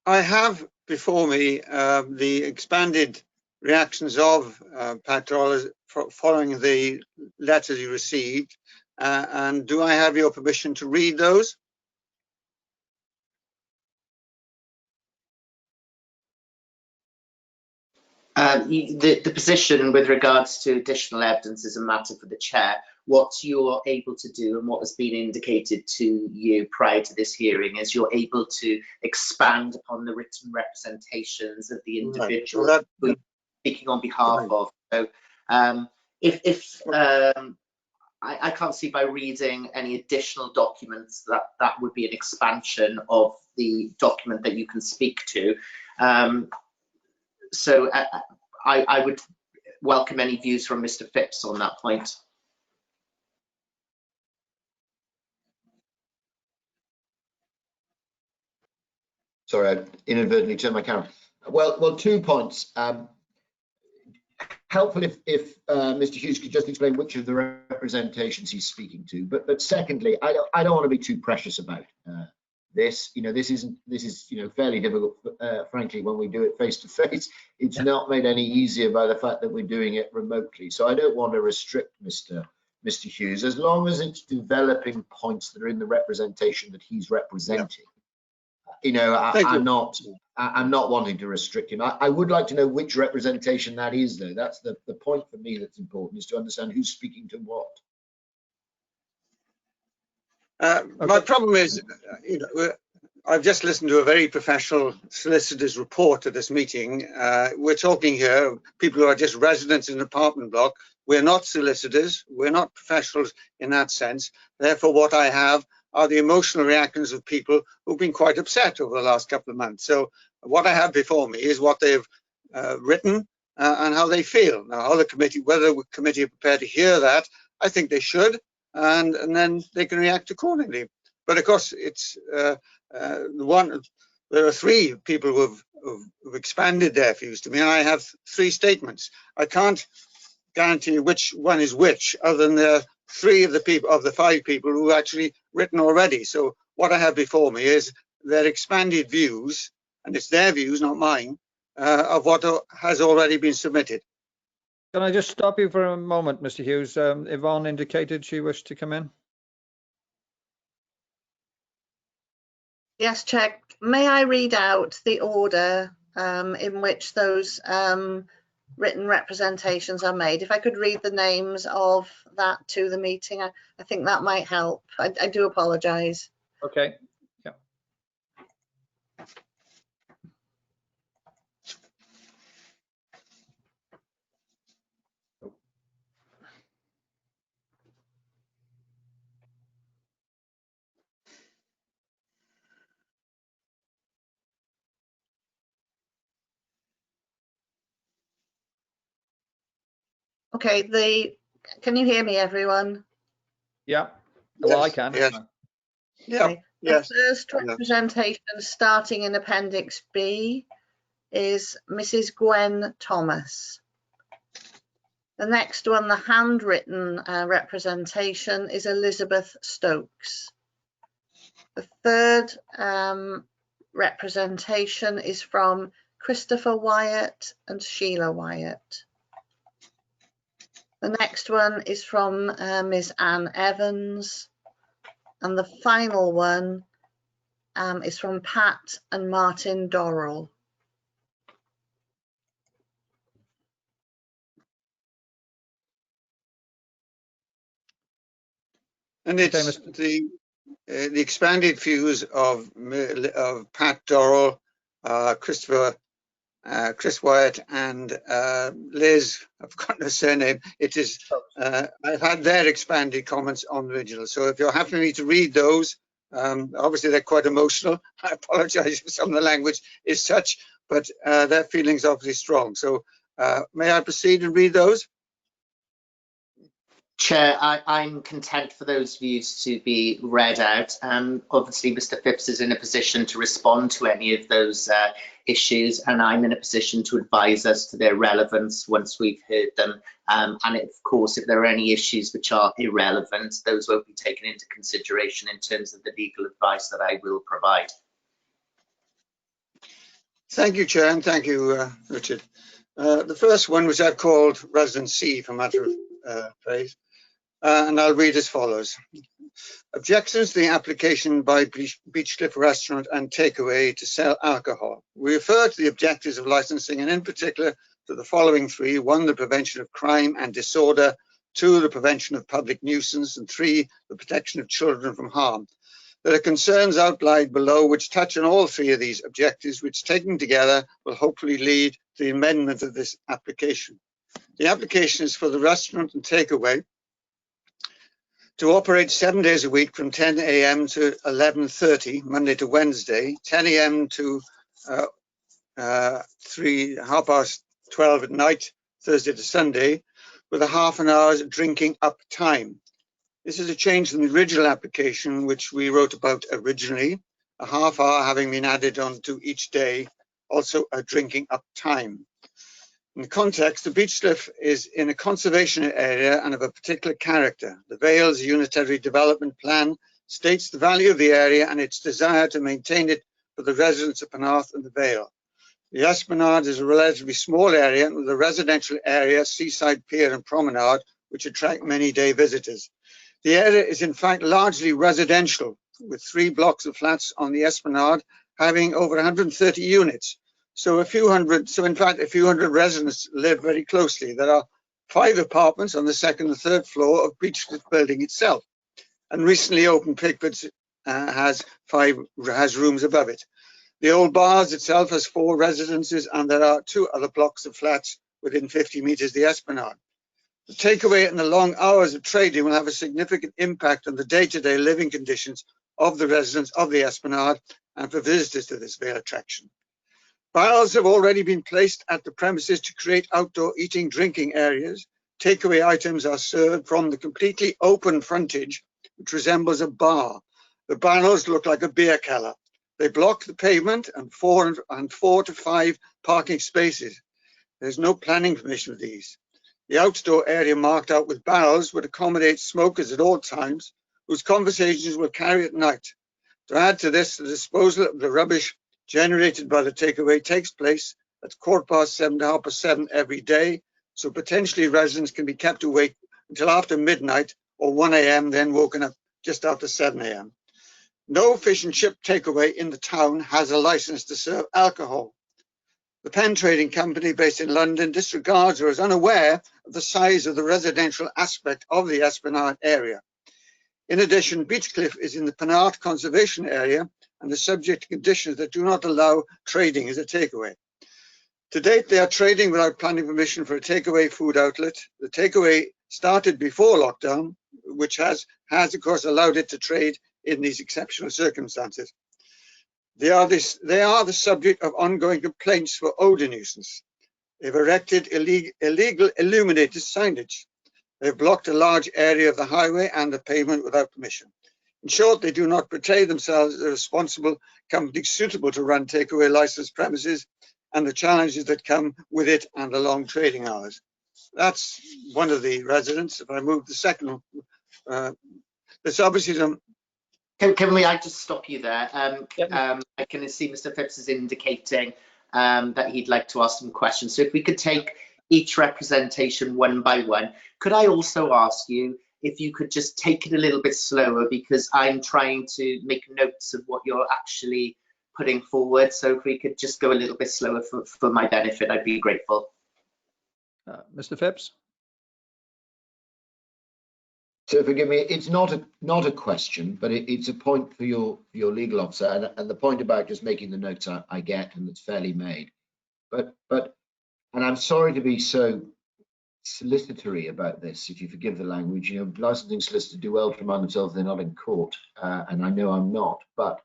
I have before me the expanded reactions of Pat Dorrell following the letters he received, and do I have your permission to read those? The position with regards to additional evidence is a matter for the chair. What you're able to do and what has been indicated to you prior to this hearing is you're able to expand upon the written representations of the individual who you're speaking on behalf of. So I can't see by reading any additional documents that would be an expansion of the document that you can speak to. So I would welcome any views from Mr. Phipps on that point. Sorry, I inadvertently turned my camera. Well, 2 points. Helpful if Mr. Hughes could just explain which of the representations he's speaking to. But secondly, I don't want to be too precious about this. You know, this is fairly difficult, frankly, when we do it face to face. It's not made any easier by the fact that we're doing it remotely. So I don't want to restrict Mr. Hughes, as long as it's developing points that are in the representation that he's representing. You know, I'm not wanting to restrict him. I would like to know which representation that is, though. That's the point for me that's important, is to understand who's speaking to what. My problem is, you know, I've just listened to a very professional solicitor's report at this meeting. We're talking here people who are just residents in an apartment block. We're not solicitors. We're not professionals in that sense. Therefore, what I have are the emotional reactions of people who've been quite upset over the last couple of months. So what I have before me is what they've written and how they feel. Now, how the committee, whether the committee are prepared to hear that, I think they should, and then they can react accordingly. But of course, it's there are 3 people who've expanded their views to me, and I have 3 statements. I can't guarantee which one is which, other than the 3 of the 5 people who actually written already. So what I have before me is their expanded views, and it's their views, not mine, of what has already been submitted. Can I just stop you for a moment, Mr. Hughes? Yvonne indicated she wished to come in. Yes, Chair. May I read out the order in which those written representations are made? If I could read the names of that to the meeting, I think that might help. I do apologise. Okay. Yeah. Okay, can you hear me, everyone? Yeah. Well, I can. Yes. Yeah. Okay. Yes. The first representation, starting in Appendix B, is Mrs. Gwen Thomas. The next one, the handwritten representation, is Elizabeth Stokes. The third representation is from Christopher Wyatt and Sheila Wyatt. The next one is from Ms. Anne Evans. And the final one is from Pat and Martin Dorrell. And it's the expanded views of Pat Dorrell, Chris Wyatt, and Liz. I've forgotten her surname. It is. I've had their expanded comments on the original. So if you're happy for me to read those, obviously they're quite emotional. I apologise if some of the language is such, but their feelings are obviously strong. So may I proceed and read those? Chair, I'm content for those views to be read out. Obviously, Mr. Phipps is in a position to respond to any of those issues, and I'm in a position to advise us to their relevance once we've heard them. And of course, if there are any issues which are irrelevant, those won't be taken into consideration in terms of the legal advice that I will provide. Thank you, Chair, and thank you, Richard. The first one, which I've called Resident C for matter of phrase, and I'll read as follows. Objections to the application by Beachcliff Restaurant and Takeaway to sell alcohol. We refer to the objectives of licensing, and in particular to the following three: 1, the prevention of crime and disorder; 2, the prevention of public nuisance; and 3, the protection of children from harm. There are concerns outlined below which touch on all three of these objectives, which taken together will hopefully lead to the amendment of this application. The application is for the restaurant and takeaway to operate 7 days a week from 10 a.m. to 11:30, Monday to Wednesday, 10 a.m. to 12:30 at night, Thursday to Sunday, with a half an hour's drinking up time. This is a change from the original application, which we wrote about originally, a half hour having been added onto each day, also a drinking up time. In the context, the Beachcliff is in a conservation area and of a particular character. The Vale's Unitary Development Plan states the value of the area and its desire to maintain it for the residents of Penarth and the Vale. The Esplanade is a relatively small area with a residential area, seaside pier and promenade, which attract many day visitors. The area is in fact largely residential, with 3 blocks of flats on the Esplanade having over 130 units. So in fact, a few hundred residents live very closely. There are 5 apartments on the 2nd and 3rd floor of Beachcliff building itself. And recently opened Pickford's has rooms above it. The Old Bars itself has 4 residences, and there are 2 other blocks of flats within 50 metres of the Esplanade. The takeaway and the long hours of trading will have a significant impact on the day-to-day living conditions of the residents of the Esplanade and for visitors to this Vale attraction. Barrels have already been placed at the premises to create outdoor eating, drinking areas. Takeaway items are served from the completely open frontage, which resembles a bar. The barrels look like a beer cellar. They block the pavement and 4 to 5 parking spaces. There's no planning permission for these. The outdoor area marked out with barrels would accommodate smokers at all times, whose conversations will carry at night. To add to this, the disposal of the rubbish generated by the takeaway takes place at 7:15 to 7:30 every day, so potentially residents can be kept awake until after midnight or 1 a.m., then woken up just after 7 a.m. No fish and chip takeaway in the town has a license to serve alcohol. The Pen Trading Company, based in London, disregards or is unaware of the size of the residential aspect of the Esplanade area. In addition, Beachcliff is in the Penarth Conservation Area and is subject to conditions that do not allow trading as a takeaway. To date, they are trading without planning permission for a takeaway food outlet. The takeaway started before lockdown, which has of course allowed it to trade in these exceptional circumstances. They are the subject of ongoing complaints for odor nuisance. They've erected illegal illuminated signage. They've blocked a large area of the highway and the pavement without permission. In short, they do not portray themselves as a responsible company suitable to run takeaway licensed premises and the challenges that come with it and the long trading hours. That's one of the residents. If I move the second, there's obviously some. Can I just stop you there? Yep. I can see Mr. Phipps is indicating that he'd like to ask some questions. So if we could take each representation one by one. Could I also ask you if you could just take it a little bit slower, because I'm trying to make notes of what you're actually putting forward. So if we could just go a little bit slower for my benefit, I'd be grateful. Mr. Phipps? So forgive me, it's not a question, but it's a point for your legal officer, and the point about just making the notes I get, and it's fairly made. But and I'm sorry to be so solicitory about this, if you forgive the language. You know, licensing solicitors do well to remind themselves they're not in court, and I know I'm not. But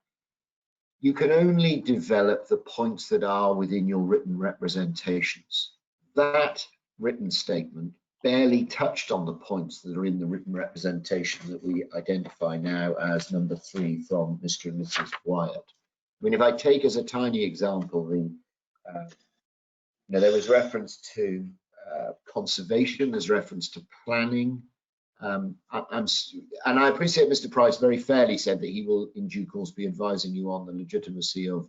you can only develop the points that are within your written representations. That written statement barely touched on the points that are in the written representation that we identify now as number 3 from Mr. and Mrs. Wyatt. I mean, if I take as a tiny example, there was reference to conservation, there's reference to planning. And I appreciate Mr. Price very fairly said that he will in due course be advising you on the legitimacy of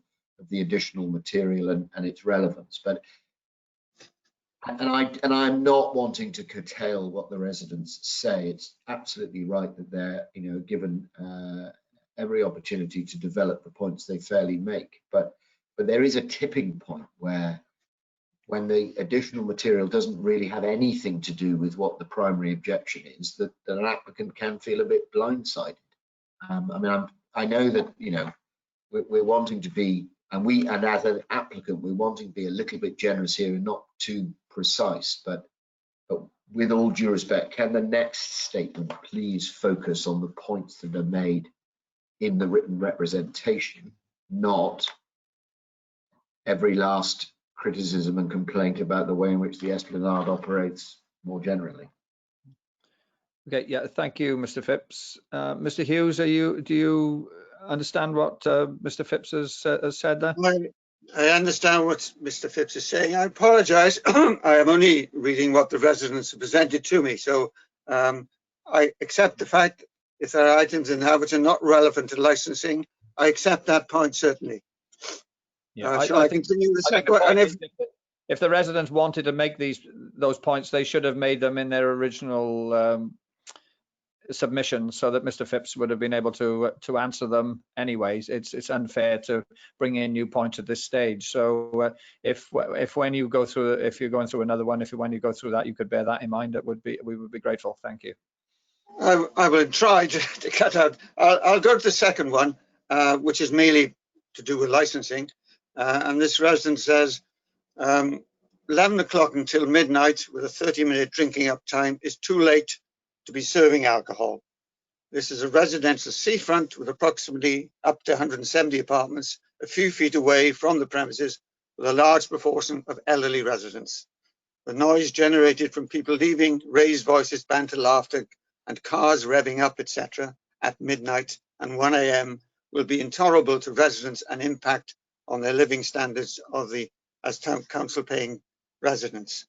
the additional material and its relevance. But and I'm not wanting to curtail what the residents say. It's absolutely right that they're, you know, given every opportunity to develop the points they fairly make. But there is a tipping point where, when the additional material doesn't really have anything to do with what the primary objection is, that an applicant can feel a bit blindsided. I mean, I know that, you know, we're wanting to be, and as an applicant, we're wanting to be a little bit generous here and not too precise, but with all due respect, can the next statement please focus on the points that are made in the written representation, not every last criticism and complaint about the way in which the Esplanade operates more generally. Okay, yeah, thank you, Mr. Phipps. Mr. Hughes, do you understand what Mr. Phipps has said there? I understand what Mr. Phipps is saying. I apologise. I am only reading what the residents have presented to me. So I accept the fact if there are items in there which are not relevant to licensing, I accept that point certainly. Yeah, Shall I continue the second one? And if the residents wanted to make those points, they should have made them in their original submission, so that Mr. Phipps would have been able to answer them anyways. It's unfair to bring in new points at this stage. So if when you go through, if you're going through another one, when you go through that, you could bear that in mind, we would be grateful. Thank you. I will try to cut out. I'll go to the second one, which is merely to do with licensing. And this resident says 11 o'clock until midnight with a 30-minute drinking up time is too late to be serving alcohol. This is a residential seafront with approximately up to 170 apartments, a few feet away from the premises, with a large proportion of elderly residents. The noise generated from people leaving, raised voices, banter, laughter, and cars revving up, etc., at midnight and 1 a.m. will be intolerable to residents and impact on their living standards of the as town council paying residents.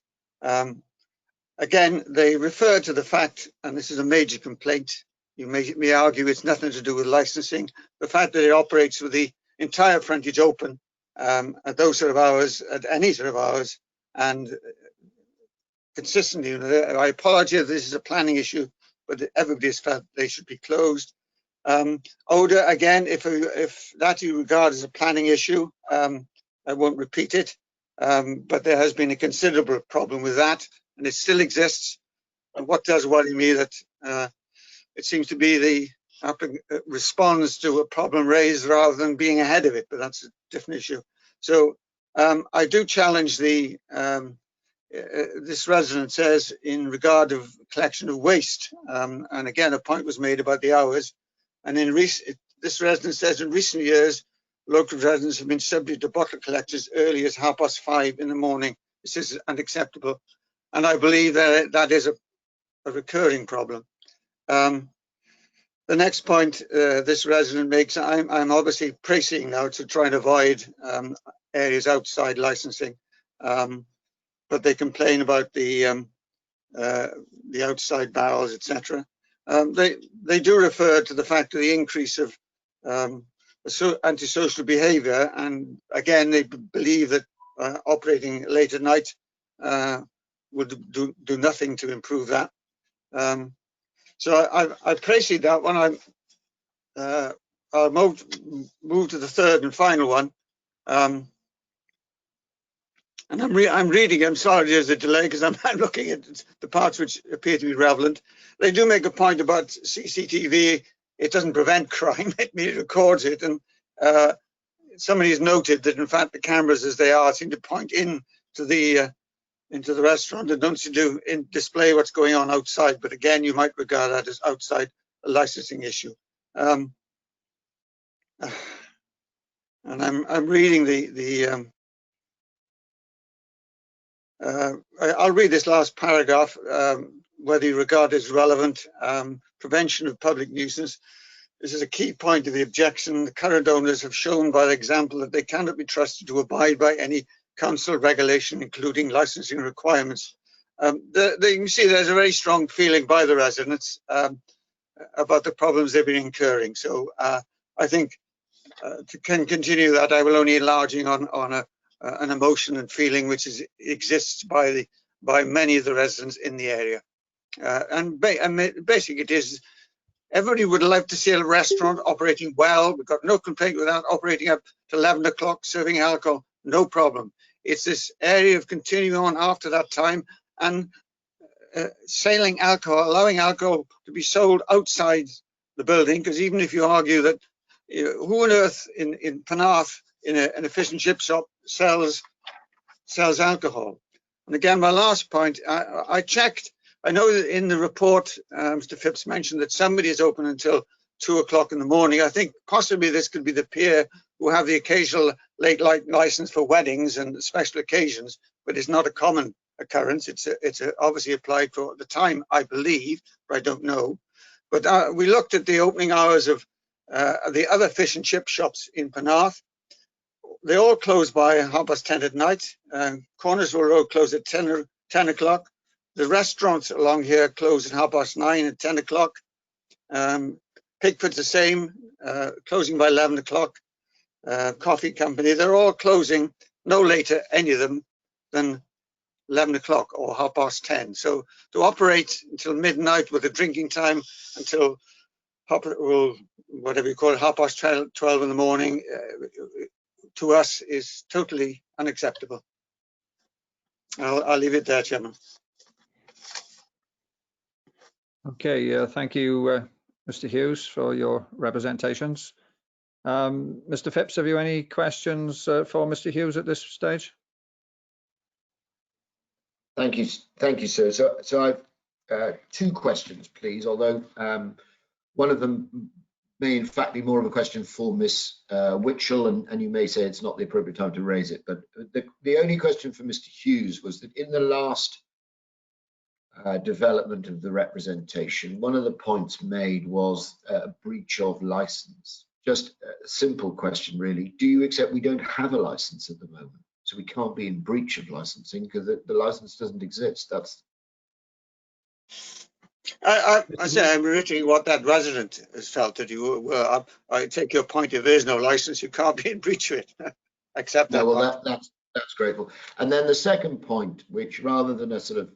Again, they refer to the fact, and this is a major complaint, you may argue it's nothing to do with licensing, the fact that it operates with the entire frontage open at those sort of hours, at any sort of hours, and consistently. I apologize, this is a planning issue, but everybody's felt they should be closed. Odor, again, if that you regard as a planning issue, I won't repeat it, but there has been a considerable problem with that, and it still exists. And what does worry me that it seems to be the applicant responds to a problem raised rather than being ahead of it, but that's a different issue. So I do challenge the this resident says in regard of collection of waste, and again a point was made about the hours, and in this resident says in recent years local residents have been subject to bottle collectors early as 5:30 in the morning. This is unacceptable, and I believe that that is a recurring problem. The next point this resident makes, I'm obviously pressing now to try and avoid areas outside licensing, but they complain about the the outside barrels, etc. They do refer to the fact of the increase of antisocial behaviour, and again they believe that operating late at night would do nothing to improve that. So I precede that one. I'll move to the third and final one. And I'm reading, I'm sorry there's a delay because I'm looking at the parts which appear to be relevant. They do make a point about CCTV. It doesn't prevent crime, it merely records it. And somebody has noted that in fact the cameras as they are seem to point into the restaurant and don't seem to display what's going on outside. But again, you might regard that as outside a licensing issue. And I'm reading I'll read this last paragraph, whether you regard it as relevant. Prevention of public nuisance. This is a key point of the objection. The current owners have shown by example that they cannot be trusted to abide by any council regulation, including licensing requirements. You can see there's a very strong feeling by the residents about the problems they've been incurring. So I think to continue that, I will only enlarging on an emotion and feeling which exists by many of the residents in the area. And basically it is, everybody would like to see a restaurant operating well. We've got no complaint without operating up to 11 o'clock, serving alcohol, no problem. It's this area of continuing on after that time and selling alcohol, allowing alcohol to be sold outside the building, because even if you argue that, who on earth in Penarth in an fish and chip shop sells alcohol? And again, my last point, I checked. I know that in the report, Mr. Phipps mentioned that somebody is open until 2 o'clock in the morning. I think possibly this could be the pier who have the occasional late light license for weddings and special occasions, but it's not a common occurrence. It's obviously applied for at the time, I believe, but I don't know. But we looked at the opening hours of the other fish and chip shops in Penarth. They all close by 10:30 at night. Cornersville Road closed at 10 o'clock. The restaurants along here close at 9:30 and 10 o'clock. Pickford's the same, closing by 11 o'clock. Coffee Company, they're all closing no later, any of them, than 11 o'clock or 10:30. So to operate until midnight with a drinking time until whatever you call it, 12 in the morning, to us is totally unacceptable. I'll leave it there, Chairman. Okay, thank you, Mr. Hughes, for your representations. Mr. Phipps, have you any questions for Mr. Hughes at this stage? Thank you, sir. So I've two questions, please, although one of them may in fact be more of a question for Miss Witchell, and you may say it's not the appropriate time to raise it, but the only question for Mr. Hughes was that in the last development of the representation, one of the points made was a breach of license. Just a simple question, really. Do you accept we don't have a license at the moment, so we can't be in breach of licensing because the license doesn't exist? That's. I say I'm reiterating what that resident has felt, that you were. I take your point. If there is no license, you can't be in breach of it. Accept that. No, well, that's grateful. And then the second point, which rather than a sort of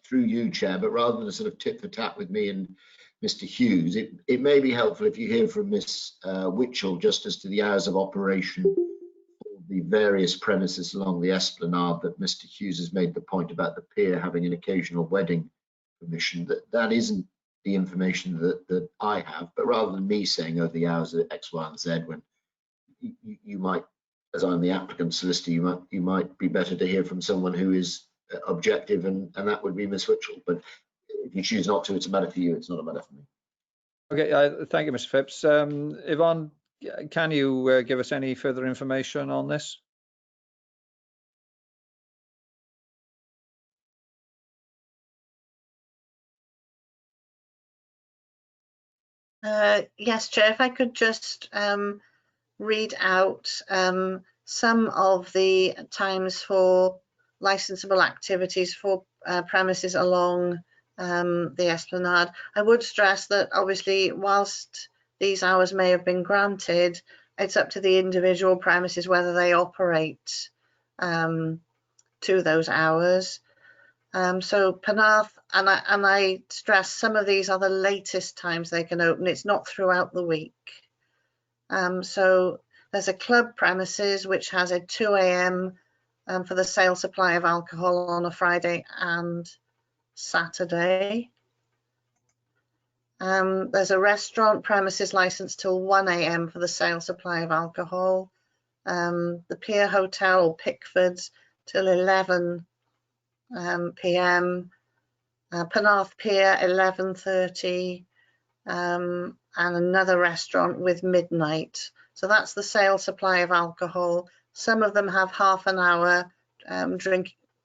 through you, Chair, but rather than a sort of tit for tat with me and Mr. Hughes, it may be helpful if you hear from Miss Witchell just as to the hours of operation for the various premises along the Esplanade that Mr. Hughes has made the point about the pier having an occasional wedding permission. That isn't the information that I have, but rather than me saying, oh, the hours are X, Y, and Z, when you might, as I'm the applicant solicitor, you might be better to hear from someone who is objective, and that would be Miss Witchell. But if you choose not to, it's a matter for you. It's not a matter for me. Okay, thank you, Mr. Phipps. Yvonne, can you give us any further information on this? Yes, Chair, if I could just read out some of the times for licensable activities for premises along the Esplanade. I would stress that obviously whilst these hours may have been granted, it's up to the individual premises whether they operate to those hours. So Penarth, and I stress some of these are the latest times they can open. It's not throughout the week. So there's a club premises which has a 2 a.m. For the sale supply of alcohol on a Friday and Saturday. There's a restaurant premises licensed till 1 a.m. for the sale supply of alcohol. The Pier Hotel or Pickford's till 11 p.m. Penarth Pier 11:30, and another restaurant with midnight. So that's the sale supply of alcohol. Some of them have half an hour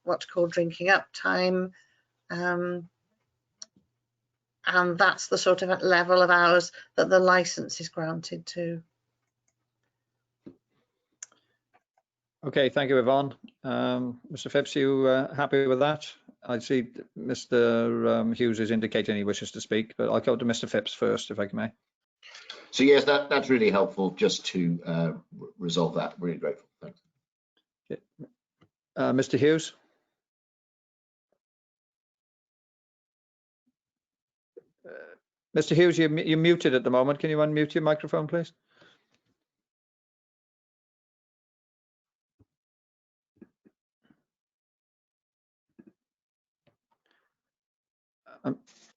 what's called drinking up time. And that's the sort of level of hours that the license is granted to. Okay, thank you, Yvonne. Mr. Phipps, you happy with that? I see Mr. Hughes is indicating he wishes to speak, but I'll go to Mr. Phipps first, if I may. So yes, that's really helpful just to resolve that. Really grateful. Thanks. Okay. Mr. Hughes? Mr. Hughes, you're muted at the moment. Can you unmute your microphone, please?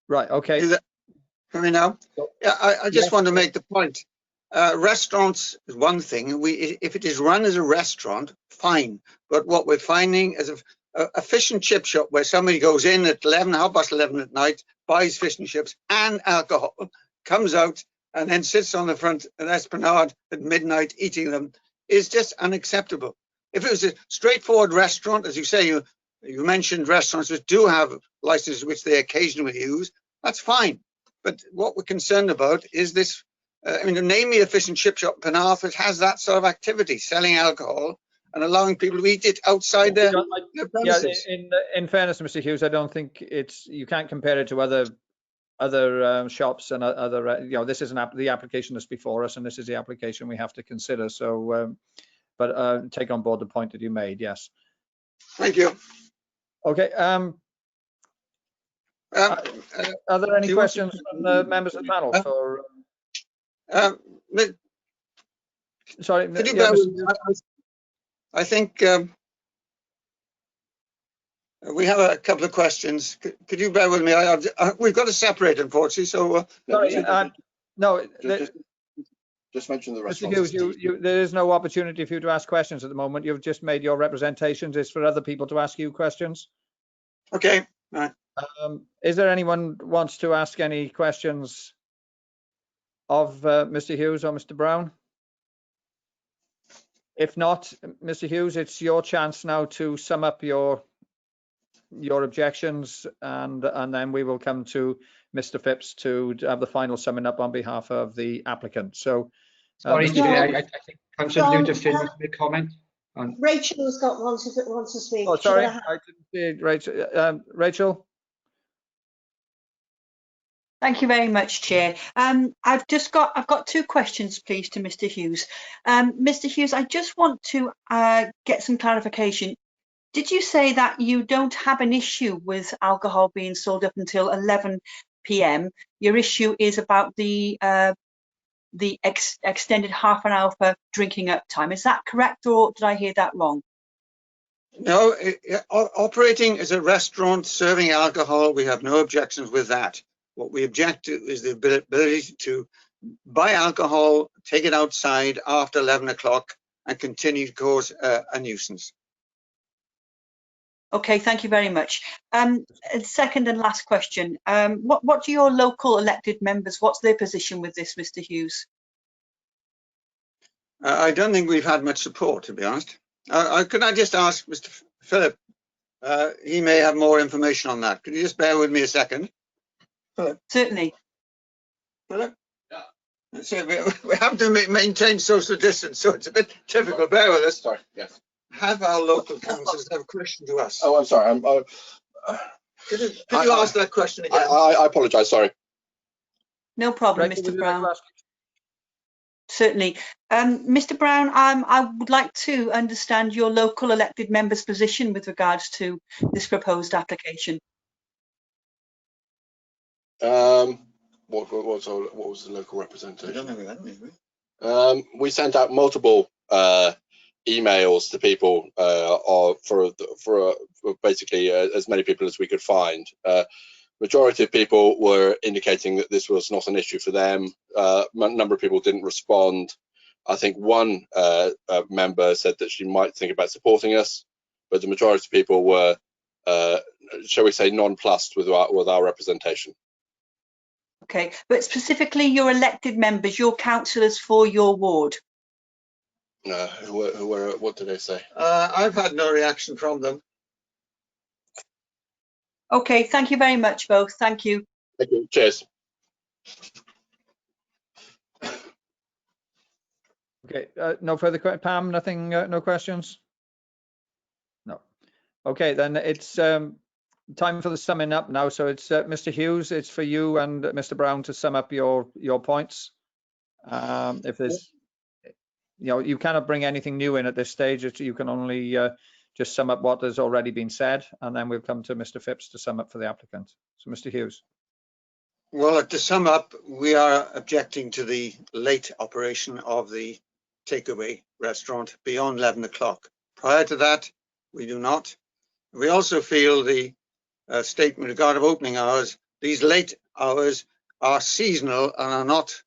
Right, okay. Hear me now? Yeah, I just want to make the point. Restaurants is one thing. If it is run as a restaurant, fine. But what we're finding is a fish and chip shop where somebody goes in at 11:30 at night, buys fish and chips and alcohol, comes out and then sits on the front of Esplanade at midnight eating them is just unacceptable. If it was a straightforward restaurant, as you say, you mentioned restaurants which do have licenses which they occasionally use, that's fine. But what we're concerned about is this, I mean, name me a fish and chip shop in Penarth that has that sort of activity, selling alcohol and allowing people to eat it outside their premises. Yeah, in fairness, Mr. Hughes, I don't think you can't compare it to other shops and other, this is the application that's before us, and this is the application we have to consider. So, but take on board the point that you made, yes. Thank you. Okay. Are there any questions from the members of the panel? Sorry. Could you I think we have a couple of questions. Could you bear with me? We've got to separate, unfortunately. So sorry, no. Just mention the Mr. restaurants. Hughes, there is no opportunity for you to ask questions at the moment. You've just made your representations. It's for other people to ask you questions. Okay. All right. Is there anyone who wants to ask any questions of Mr. Hughes or Mr. Brown? If not, Mr. Hughes, it's your chance now to sum up your objections, and then we will come to Mr. Phipps to have the final summing up on behalf of the applicant. So, sorry, Chair, I think Councillor Luterfield wants to make a comment. Rachel's got one to speak. Oh, sorry, I didn't see it. Rachel. Rachel. Thank you very much, Chair. I've got two questions, please, to Mr. Hughes. Mr. Hughes, I just want to get some clarification. Did you say that you don't have an issue with alcohol being sold up until 11 p.m? Your issue is about the extended half an hour for drinking up time. Is that correct, or did I hear that wrong? No, operating as a restaurant serving alcohol, we have no objections with that. What we object to is the ability to buy alcohol, take it outside after 11 o'clock and continue to cause a nuisance. Okay, thank you very much. Second and last question. What do your local elected members, what's their position with this, Mr. Hughes? I don't think we've had much support, to be honest. Could I just ask Mr. Philip? He may have more information on that. Could you just bear with me a second? Philip? Certainly. Philip? Yeah. So we have to maintain social distance, so it's a bit difficult. Bear with us. Sorry, yes. have our local councillors have a question to us? Oh, I'm sorry. Could you ask that question again? I apologise. Sorry. No problem, Rachel, Mr. would you Brown. like to ask? Certainly. Mr. Brown, I would like to understand your local elected member's position with regards to this proposed application. What was the local representation? We sent out multiple emails to people for basically as many people as we could find. Majority of people were indicating that this was not an issue for them. A number of people didn't respond. I think one member said that she might think about supporting us, but the majority of people were, shall we say, nonplussed with our representation. Okay, but specifically your elected members, your councillors for your ward. What did they say? I've had no reaction from them. Okay, thank you very much, both. Thank you. Thank you. Cheers. Okay, no further questions. Pam, nothing, no questions? No. Okay, then it's time for the summing up now. So it's Mr. Hughes, it's for you and Mr. Brown to sum up your points. If there's, you cannot bring anything new in at this stage. You can only just sum up what has already been said, and then we'll come to Mr. Phipps to sum up for the applicant. So Mr. Hughes. Well, to sum up, we are objecting to the late operation of the takeaway restaurant beyond 11 o'clock. Prior to that, we do not. We also feel the statement regarding opening hours, these late hours are seasonal and are not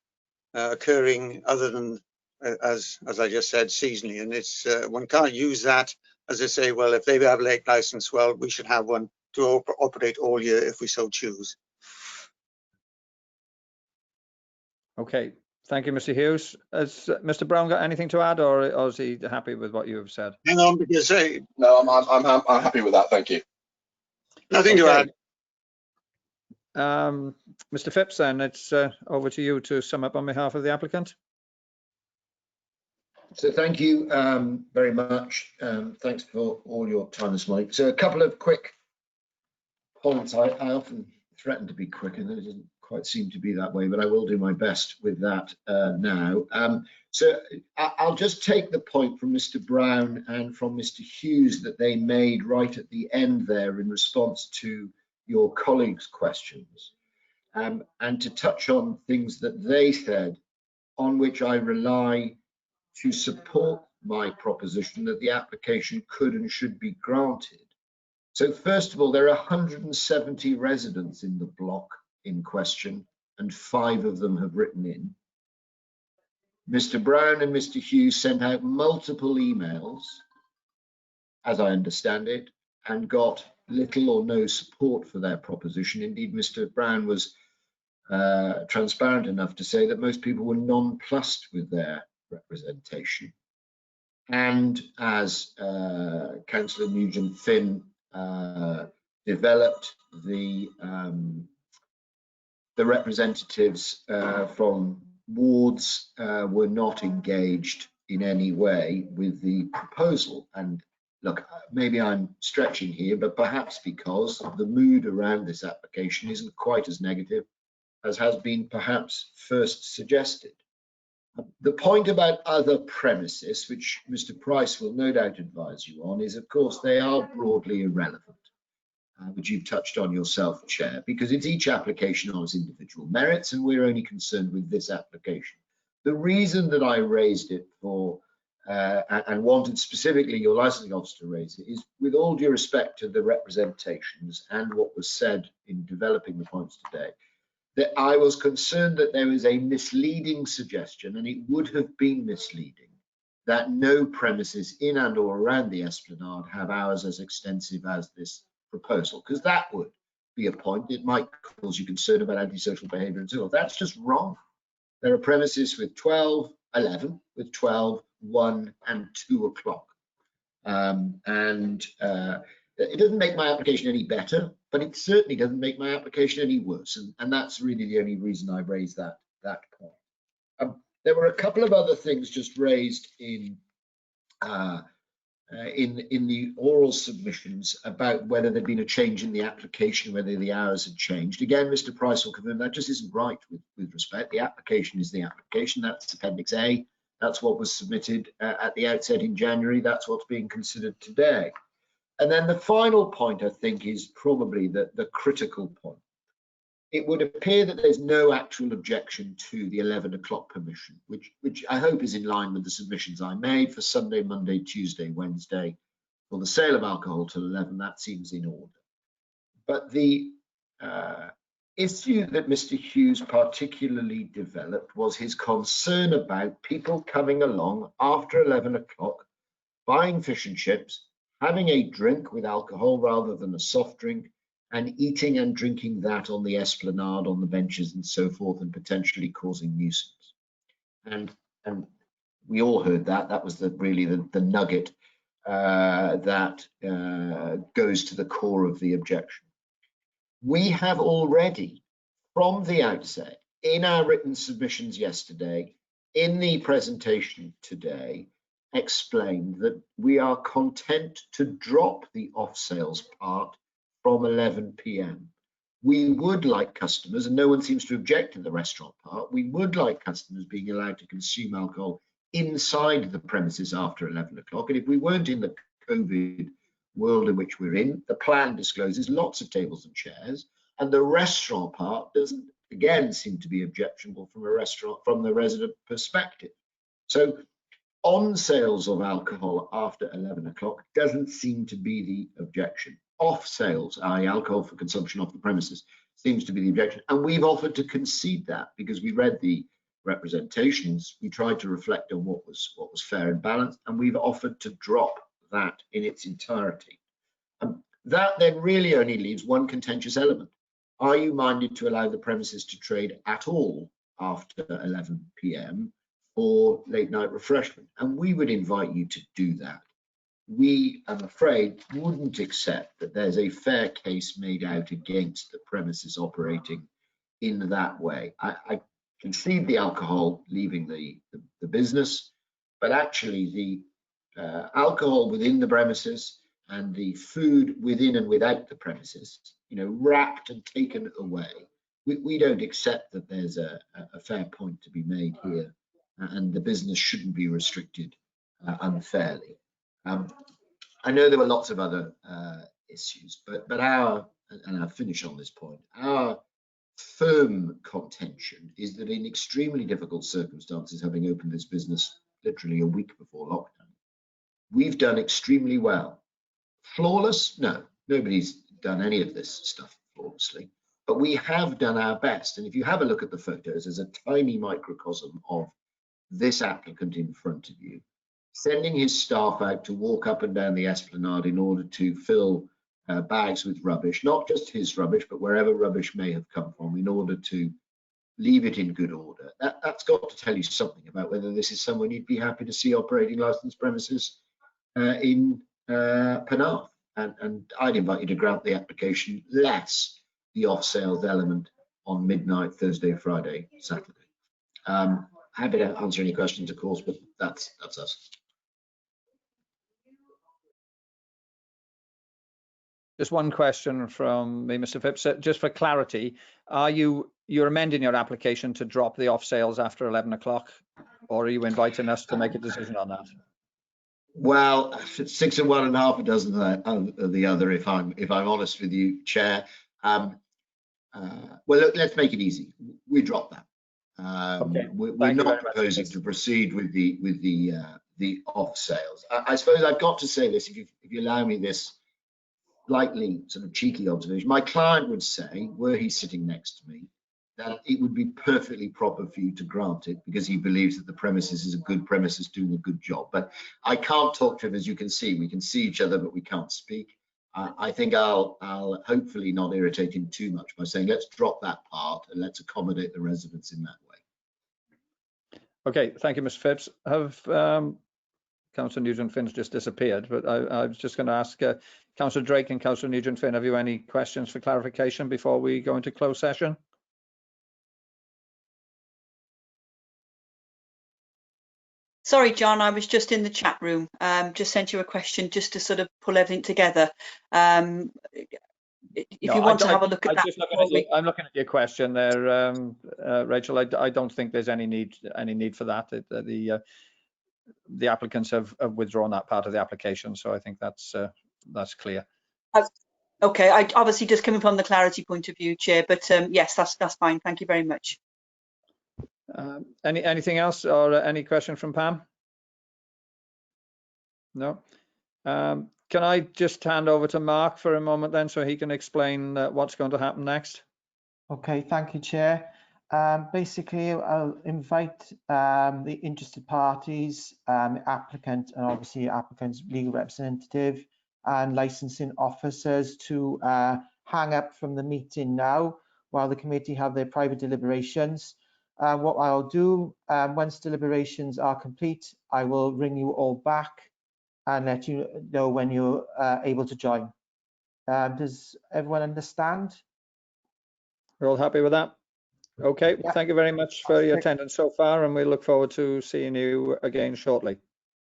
occurring other than, as I just said, seasonally. And it's one can't use that as I say, well, if they have a late license, well, we should have one to operate all year if we so choose. Okay, thank you, Mr. Hughes. Has Mr. Brown got anything to add, or is he happy with what you have said? Hang on, because no, I'm happy with that. Thank you. Nothing to add. Mr. Phipps, then it's over to you to sum up on behalf of the applicant. So thank you very much. Thanks for all your time this morning. So a couple of quick points. I often threaten to be quick, and it doesn't quite seem to be that way, but I will do my best with that now. So I'll just take the point from Mr. Brown and from Mr. Hughes that they made right at the end there in response to your colleagues' questions, and to touch on things that they said on which I rely to support my proposition that the application could and should be granted. So first of all, there are 170 residents in the block in question, and 5 of them have written in. Mr. Brown and Mr. Hughes sent out multiple emails, as I understand it, and got little or no support for their proposition. Indeed, Mr. Brown was transparent enough to say that most people were nonplussed with their representation. And as Councillor Nugent-Finn developed, the representatives from wards were not engaged in any way with the proposal. And look, maybe I'm stretching here, but perhaps because the mood around this application isn't quite as negative as has been perhaps first suggested. The point about other premises, which Mr. Price will no doubt advise you on, is of course they are broadly irrelevant, which you've touched on yourself, Chair, because it's each application on its individual merits, and we're only concerned with this application. The reason that I raised it for, and wanted specifically your licensing officer to raise it, is with all due respect to the representations and what was said in developing the points today, that I was concerned that there was a misleading suggestion, and it would have been misleading, that no premises in and or around the Esplanade have hours as extensive as this proposal, because that would be a point. It might cause you concern about antisocial behaviour and so on. That's just wrong. There are premises with 12, 11, with 12, 1 and 2 o'clock. It doesn't make my application any better, but it certainly doesn't make my application any worse. And that's really the only reason I raised that point. There were a couple of other things just raised in in the oral submissions about whether there'd been a change in the application, whether the hours had changed. Again, Mr. Price will confirm that just isn't right with respect. The application is the application. That's Appendix A. That's what was submitted at the outset in January. That's what's being considered today. And then the final point, I think, is probably the critical point. It would appear that there's no actual objection to the 11 o'clock permission, which I hope is in line with the submissions I made for Sunday, Monday, Tuesday, Wednesday for the sale of alcohol till 11. That seems in order. But the issue that Mr. Hughes particularly developed was his concern about people coming along after 11 o'clock, buying fish and chips, having a drink with alcohol rather than a soft drink, and eating and drinking that on the esplanade, on the benches and so forth, and potentially causing nuisance. And we all heard that. That was really the nugget that goes to the core of the objection. We have already, from the outset, in our written submissions yesterday, in the presentation today, explained that we are content to drop the off sales part from 11 p.m. We would like customers, and no one seems to object to the restaurant part, we would like customers being allowed to consume alcohol inside the premises after 11 o'clock. And if we weren't in the COVID world in which we're in, the plan discloses lots of tables and chairs, and the restaurant part doesn't, again, seem to be objectionable from the resident perspective. So on sales of alcohol after 11 o'clock doesn't seem to be the objection. Off sales, i.e. alcohol for consumption off the premises, seems to be the objection. And we've offered to concede that because we read the representations, we tried to reflect on what was fair and balanced, and we've offered to drop that in its entirety. That then really only leaves one contentious element. Are you minded to allow the premises to trade at all after 11 p.m. for late night refreshment? And we would invite you to do that. We, I'm afraid, wouldn't accept that there's a fair case made out against the premises operating in that way. I concede the alcohol leaving the business, but actually the alcohol within the premises and the food within and without the premises, wrapped and taken away, we don't accept that there's a fair point to be made here, and the business shouldn't be restricted unfairly. I know there were lots of other issues, but and I'll finish on this point, our firm contention is that in extremely difficult circumstances, having opened this business literally a week before lockdown, we've done extremely well. Flawless? No, nobody's done any of this stuff flawlessly, but we have done our best. And if you have a look at the photos, there's a tiny microcosm of this applicant in front of you, sending his staff out to walk up and down the esplanade in order to fill bags with rubbish, not just his rubbish, but wherever rubbish may have come from, in order to leave it in good order. That's got to tell you something about whether this is someone you'd be happy to see operating licensed premises in Penarth. And I'd invite you to grant the application, less the off sales element on midnight, Thursday, Friday, Saturday. Happy to answer any questions, of course, but that's us. Just one question from me, Mr. Phipps. Just for clarity, you're amending your application to drop the off sales after 11 o'clock, or are you inviting us to make a decision on that? Well, 6 and 1 and half a dozen of the other, if I'm honest with you, Chair. Well, look, let's make it easy. We drop that. Okay. We're not proposing to proceed with the off sales. I suppose I've got to say this, if you allow me this slightly sort of cheeky observation. My client would say, were he sitting next to me, that it would be perfectly proper for you to grant it because he believes that the premises is a good premises doing a good job. But I can't talk to him, as you can see. We can see each other, but we can't speak. I think I'll hopefully not irritate him too much by saying, let's drop that part and let's accommodate the residents in that way. Okay, thank you, Mr. Phipps. Have Councillor Nugent-Finn's just disappeared, but I was just going to ask Councillor Drake and Councillor Nugent-Finn, have you any questions for clarification before we go into closed session? Sorry, John, I was just in the chat room. Just sent you a question just to sort of pull everything together. If you want to have a look at that. I'm looking at your question there, Rachel. I don't think there's any need for that. The applicants have withdrawn that part of the application, so I think that's clear. Okay, I obviously just coming from the clarity point of view, Chair, but yes, that's fine. Thank you very much. Anything else, or any question from Pam? No. Can I just hand over to Mark for a moment then, so he can explain what's going to happen next? Okay, thank you, Chair. Basically, I'll invite the interested parties, applicant, and obviously applicant's legal representative and licensing officers to hang up from the meeting now while the committee have their private deliberations. What I'll do, once deliberations are complete, I will ring you all back and let you know when you're able to join. Does everyone understand? We're all happy with that? Okay, yeah. Thank you very much for your attendance so far, and we look forward to seeing you again shortly.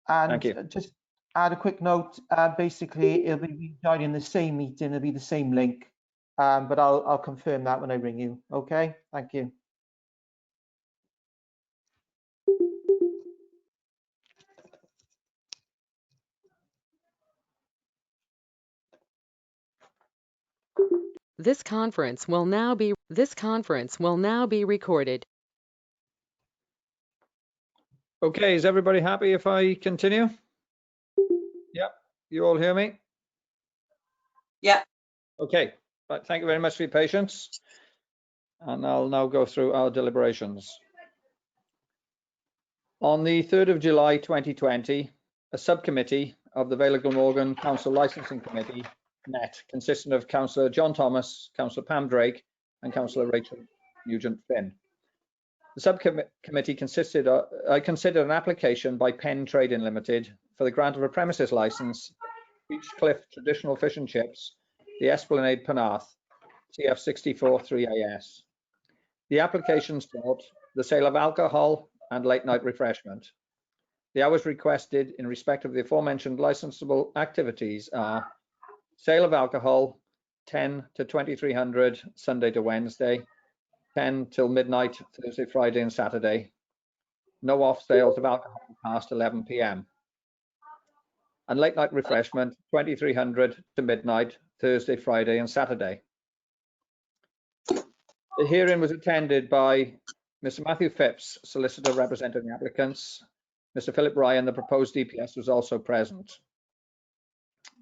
And thank you. Just add a quick note, basically it'll be joining the same meeting, it'll be the same link, but I'll confirm that when I ring you. Okay, thank you. This conference will now be recorded. Okay, is everybody happy if I continue? Yep, you all hear me? Yeah. Okay, but thank you very much for your patience. And I'll now go through our deliberations. On the 3rd of July 2020, a subcommittee of the Vale of Glamorgan Council Licensing Committee met, consisting of Councillor John Thomas, Councillor Pam Drake, and Councillor Rachel Nugent-Finn. The subcommittee considered an application by Penn Trading Limited for the grant of a premises licence, Beach Cliff Traditional Fish and Chips, the Esplanade Penarth, CF 643AS. The application sought the sale of alcohol and late night refreshment. The hours requested in respect of the aforementioned licensable activities are sale of alcohol 10 to 2300 Sunday to Wednesday, 10 till midnight Thursday, Friday and Saturday. No off sales of alcohol past 11 p.m. And late night refreshment 2300 to midnight Thursday, Friday and Saturday. The hearing was attended by Mr. Matthew Phipps, solicitor representing the applicants. Mr. Philip Ryan, the proposed DPS, was also present.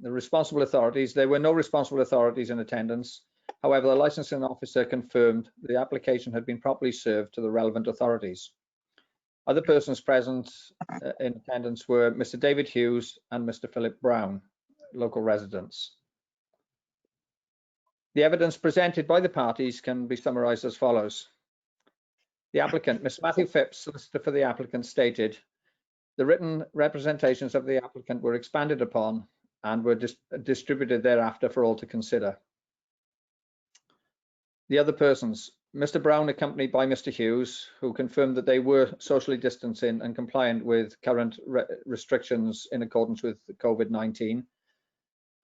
The responsible authorities, there were no responsible authorities in attendance. However, the licensing officer confirmed the application had been properly served to the relevant authorities. Other persons present in attendance were Mr. David Hughes and Mr. Philip Brown, local residents. The evidence presented by the parties can be summarised as follows. The applicant, Mr. Matthew Phipps, solicitor for the applicant, stated the written representations of the applicant were expanded upon and were distributed thereafter for all to consider. The other persons, Mr. Brown accompanied by Mr. Hughes, who confirmed that they were socially distancing and compliant with current restrictions in accordance with COVID-19,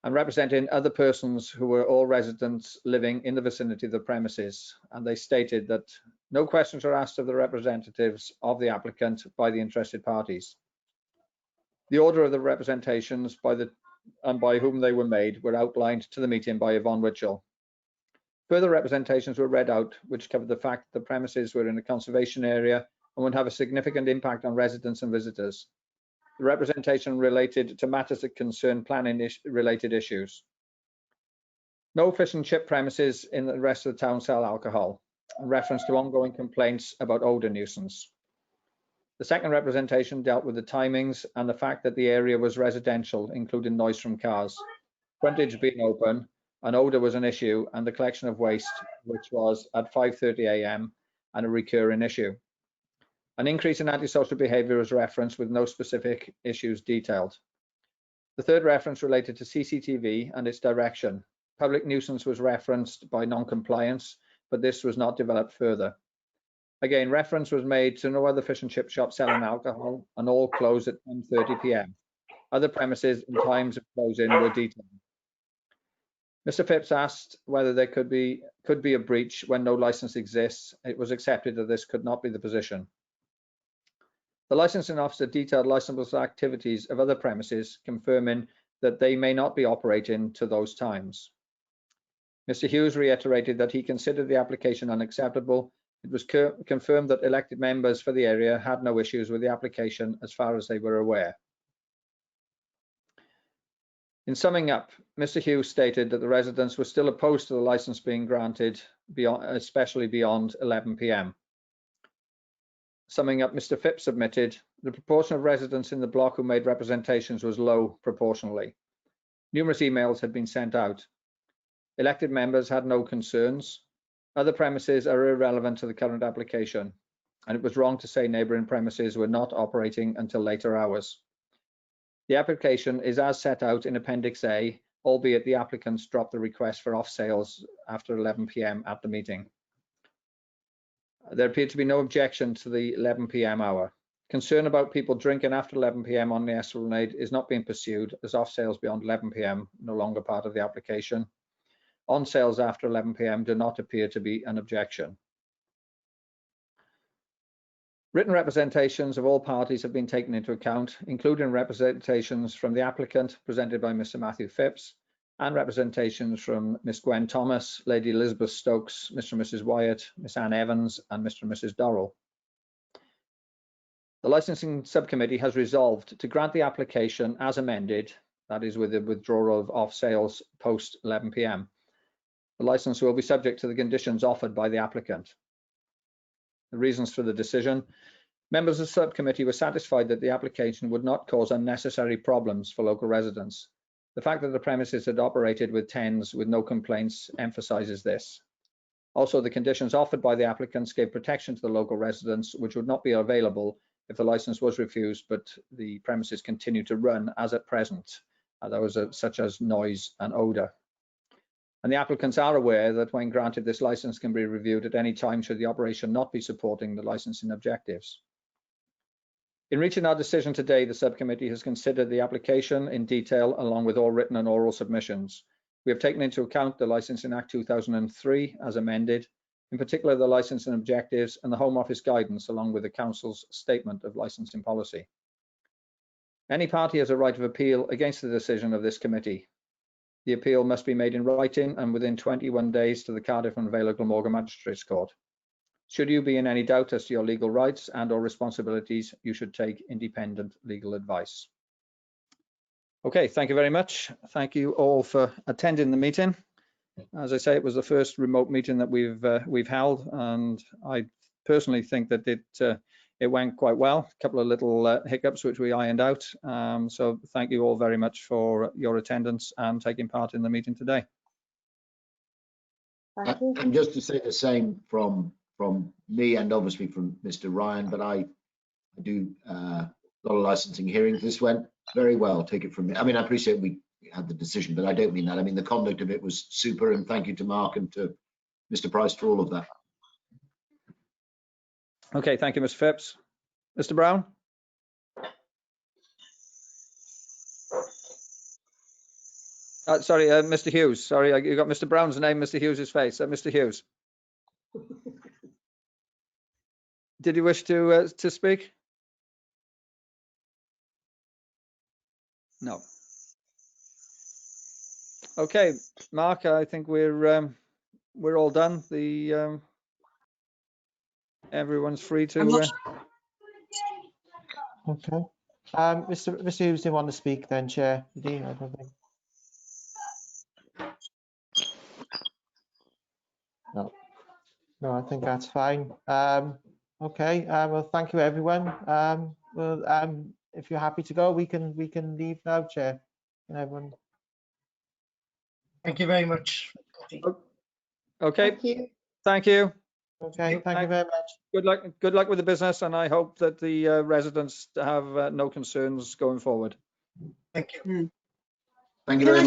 and representing other persons who were all residents living in the vicinity of the premises. And they stated that no questions were asked of the representatives of the applicant by the interested parties. The order of the representations by whom they were made were outlined to the meeting by Yvonne Witchell. Further representations were read out, which covered the fact that the premises were in a conservation area and would have a significant impact on residents and visitors. The representation related to matters that concern planning related issues. No fish and chip premises in the rest of the town sell alcohol, in reference to ongoing complaints about odour nuisance. The second representation dealt with the timings and the fact that the area was residential, including noise from cars, frontage being open, and odour was an issue, and the collection of waste, which was at 5:30 a.m. and a recurring issue. An increase in antisocial behaviour was referenced with no specific issues detailed. The third reference related to CCTV and its direction. Public nuisance was referenced by non-compliance, but this was not developed further. Again, reference was made to no other fish and chip shop selling alcohol, and all closed at 10:30 p.m. Other premises and times of closing were detailed. Mr. Phipps asked whether there could be a breach when no license exists. It was accepted that this could not be the position. The licensing officer detailed licensable activities of other premises, confirming that they may not be operating to those times. Mr. Hughes reiterated that he considered the application unacceptable. It was confirmed that elected members for the area had no issues with the application as far as they were aware. In summing up, Mr. Hughes stated that the residents were still opposed to the licence being granted, especially beyond 11 p.m. Summing up, Mr. Phipps submitted, the proportion of residents in the block who made representations was low proportionally. Numerous emails had been sent out. Elected members had no concerns. Other premises are irrelevant to the current application, and it was wrong to say neighbouring premises were not operating until later hours. The application is as set out in Appendix A, albeit the applicants dropped the request for off sales after 11 p.m. at the meeting. There appeared to be no objection to the 11 p.m. hour. Concern about people drinking after 11 p.m. on the Esplanade is not being pursued, as off sales beyond 11 p.m. no longer part of the application. On sales after 11 p.m. do not appear to be an objection. Written representations of all parties have been taken into account, including representations from the applicant presented by Mr. Matthew Phipps, and representations from Miss Gwen Thomas, Lady Elizabeth Stokes, Mr. and Mrs. Wyatt, Miss Anne Evans, and Mr. and Mrs. Dorrell. The licensing subcommittee has resolved to grant the application as amended, that is with the withdrawal of off sales post 11 p.m. The license will be subject to the conditions offered by the applicant. The reasons for the decision: members of the subcommittee were satisfied that the application would not cause unnecessary problems for local residents. The fact that the premises had operated with 10s with no complaints emphasises this. Also, the conditions offered by the applicants gave protection to the local residents, which would not be available if the license was refused, but the premises continue to run as at present. Those are such as noise and odour. And the applicants are aware that when granted, this license can be reviewed at any time should the operation not be supporting the licensing objectives. In reaching our decision today, the subcommittee has considered the application in detail along with all written and oral submissions. We have taken into account the Licensing Act 2003 as amended, in particular the licensing objectives and the Home Office guidance along with the Council's statement of licensing policy. Any party has a right of appeal against the decision of this committee. The appeal must be made in writing and within 21 days to the Cardiff and Vale of Glamorgan Magistrates Court. Should you be in any doubt as to your legal rights and/or responsibilities, you should take independent legal advice. Okay, thank you very much. Thank you all for attending the meeting. As I say, it was the first remote meeting that we've held, and I personally think that it went quite well. A couple of little hiccups which we ironed out. So thank you all very much for your attendance and taking part in the meeting today. Thank you. And just to say the same from me and obviously from Mr. Ryan, but I do a lot of licensing hearings. This went very well, take it from me. I mean, I appreciate we had the decision, but I don't mean that. I mean, the conduct of it was super, and thank you to Mark and to Mr. Price for all of that. Okay, thank you, Mr. Phipps. Mr. Brown? Sorry, Mr. Hughes. Sorry, you got Mr. Brown's name, Mr. Hughes's face. Mr. Hughes. Did you wish to speak? No. Okay, Mark, I think we're all done. Everyone's free to. Okay. Mr. Hughes didn't want to speak then, Chair. Did he? I don't think. No. No, I think that's fine. Okay. Well, thank you, everyone. Well, if you're happy to go, we can leave now, Chair. And everyone. Thank you very much. Okay. Thank you. Thank you. Okay. Thank you very much. Good luck with the business, and I hope that the residents have no concerns going forward. Thank you. Thank you very much.